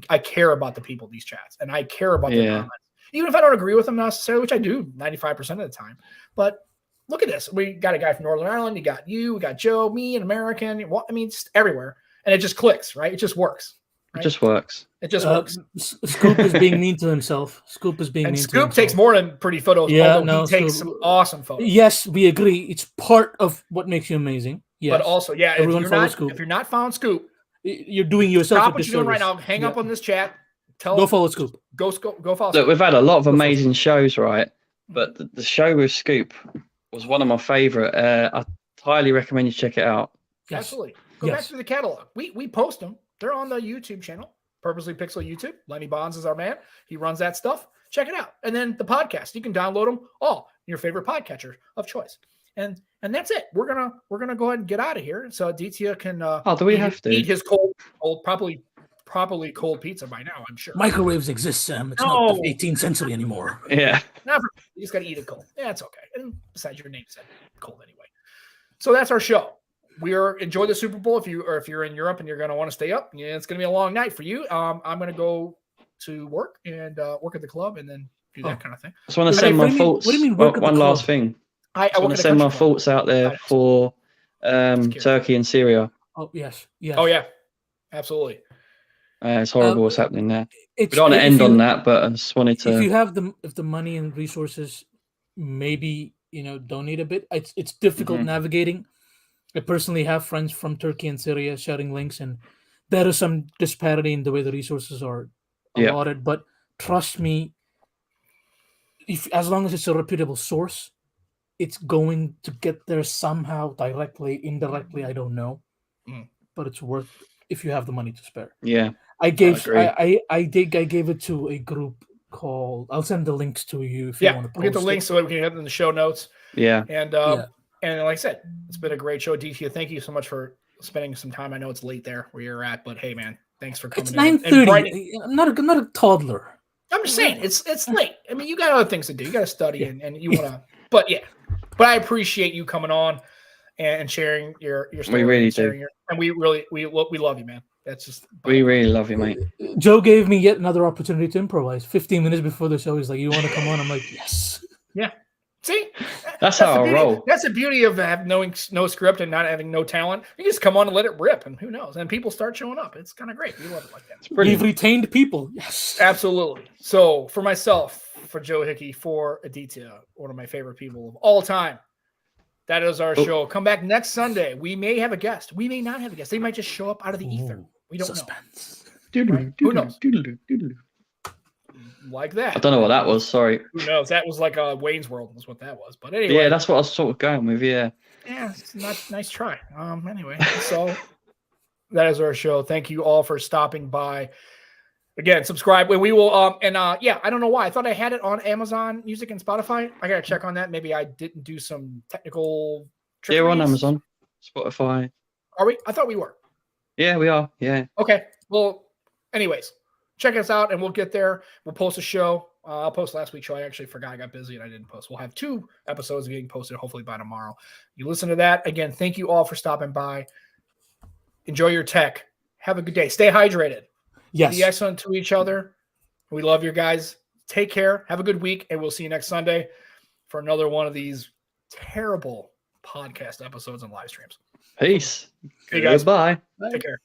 I care about the people in these chats, and I care about their comments. Even if I don't agree with them necessarily, which I do 95% of the time. But look at this. We got a guy from Northern Ireland. You got you. We got Joe, me, an American. I mean, just everywhere. And it just clicks, right? It just works. Right? It just works. It just works. Scoop is being mean to himself. Scoop is being mean to himself. Scoop takes more than pretty photos. Yeah, he takes some awesome photos. Yes, we agree. It's part of what makes you amazing. Yes. But also, if you're not following Scoop, you're doing yourself stop a what disservice. you're doing right now. Hang up on this chat. Go follow Scoop. Go follow Scoop. Look, we've had a lot of amazing shows, right? But the show with Scoop was one of my favorite. I highly recommend you check it out. Yes. Absolutely. Go back to the catalog. We post them. They're on the YouTube channel, Purposely Pixel YouTube. Lenny Bonds is our man. He runs that stuff. Check it out. And then the podcast. You can download them all in your favorite podcatcher of choice. And that's it. We're gonna go ahead and get out of here. So Aditya can do we have to eat his cold properly cold pizza by now, I'm sure. Microwaves exist, Sam. It's not the 18th century anymore. Yeah. You just got to eat it cold. Yeah, it's okay. And besides, your name said cold anyway. So that's our show. Enjoy the Super Bowl. If you're in Europe and you're going to want to stay up, it's going to be a long night for you. I'm going to go to work and work at the club and then do that kind of thing. I just want to send my thoughts. What do you mean work at the club? One last thing. I want to send my thoughts out there for Turkey and Syria. Oh, yes. Oh, yeah. Absolutely. It's horrible what's happening there. We don't want to end on that, but I just wanted to. If you have the money and resources, maybe donate a bit. It's difficult navigating. I personally have friends from Turkey and Syria sharing links, and there is some disparity in the way the resources are allotted. But trust me, as long as it's a reputable source, it's going to get there somehow, directly, indirectly. I don't know, but it's worth if you have the money to spare. Yeah. I gave it to a group called. I'll send the links to you if you want to post we'll get the links so we can have them in the show notes. Yeah. And like I said, it's been a great show. Aditya, thank you so much for spending some time. I know it's late there where you're at, but hey man, thanks for coming. It's 9:30. I'm not a toddler. I'm just saying it's late. I mean, you got other things to do. You got to study and you want to. But I appreciate you coming on and sharing your story. We really do. And we love you, man. That's just. We really love you, mate. Joe gave me yet another opportunity to improvise. 15 minutes before the show, he's like, "You want to come on?" I'm like, "Yes." Yeah. See, That's how I roll. That's the beauty of knowing no script and not having no talent. You just come on and let it rip, and who knows? And people start showing up. It's kind of great. We love it like that. We've retained people. Yes, absolutely. So for myself, for Joe Hickey, for Aditya, one of my favorite people of all time, that is our show. Come back next Sunday. We may have a guest. We may not have a guest. They might just show up out of the ether. We don't know. Right? Who knows? Like that. I don't know what that was. Sorry. Who knows? That was like a Wayne's World. Was what that was. But anyway. Yeah, that's what I was sort of going with. Yeah. Yeah, it's not nice try. Anyway, so that is our show. Thank you all for stopping by. Again, subscribe. We will. Yeah, I don't know why. I thought I had it on Amazon Music and Spotify. I gotta check on that. Maybe I didn't do some technical. Yeah, we're on Amazon, Spotify. Are we? I thought we were. Yeah, we are. Yeah. Okay. Well, anyways, check us out, and we'll get there. We'll post a show. I'll post last week's show. I actually forgot. I got busy and I didn't post. We'll have 2 episodes getting posted hopefully by tomorrow. You listen to that. Again, thank you all for stopping by. Enjoy your tech. Have a good day. Stay hydrated. Yes. Be excellent to each other. We love you guys. Take care. Have a good week, and we'll see you next Sunday for another one of these terrible podcast episodes and live streams. Peace. Hey guys. Bye. Take care.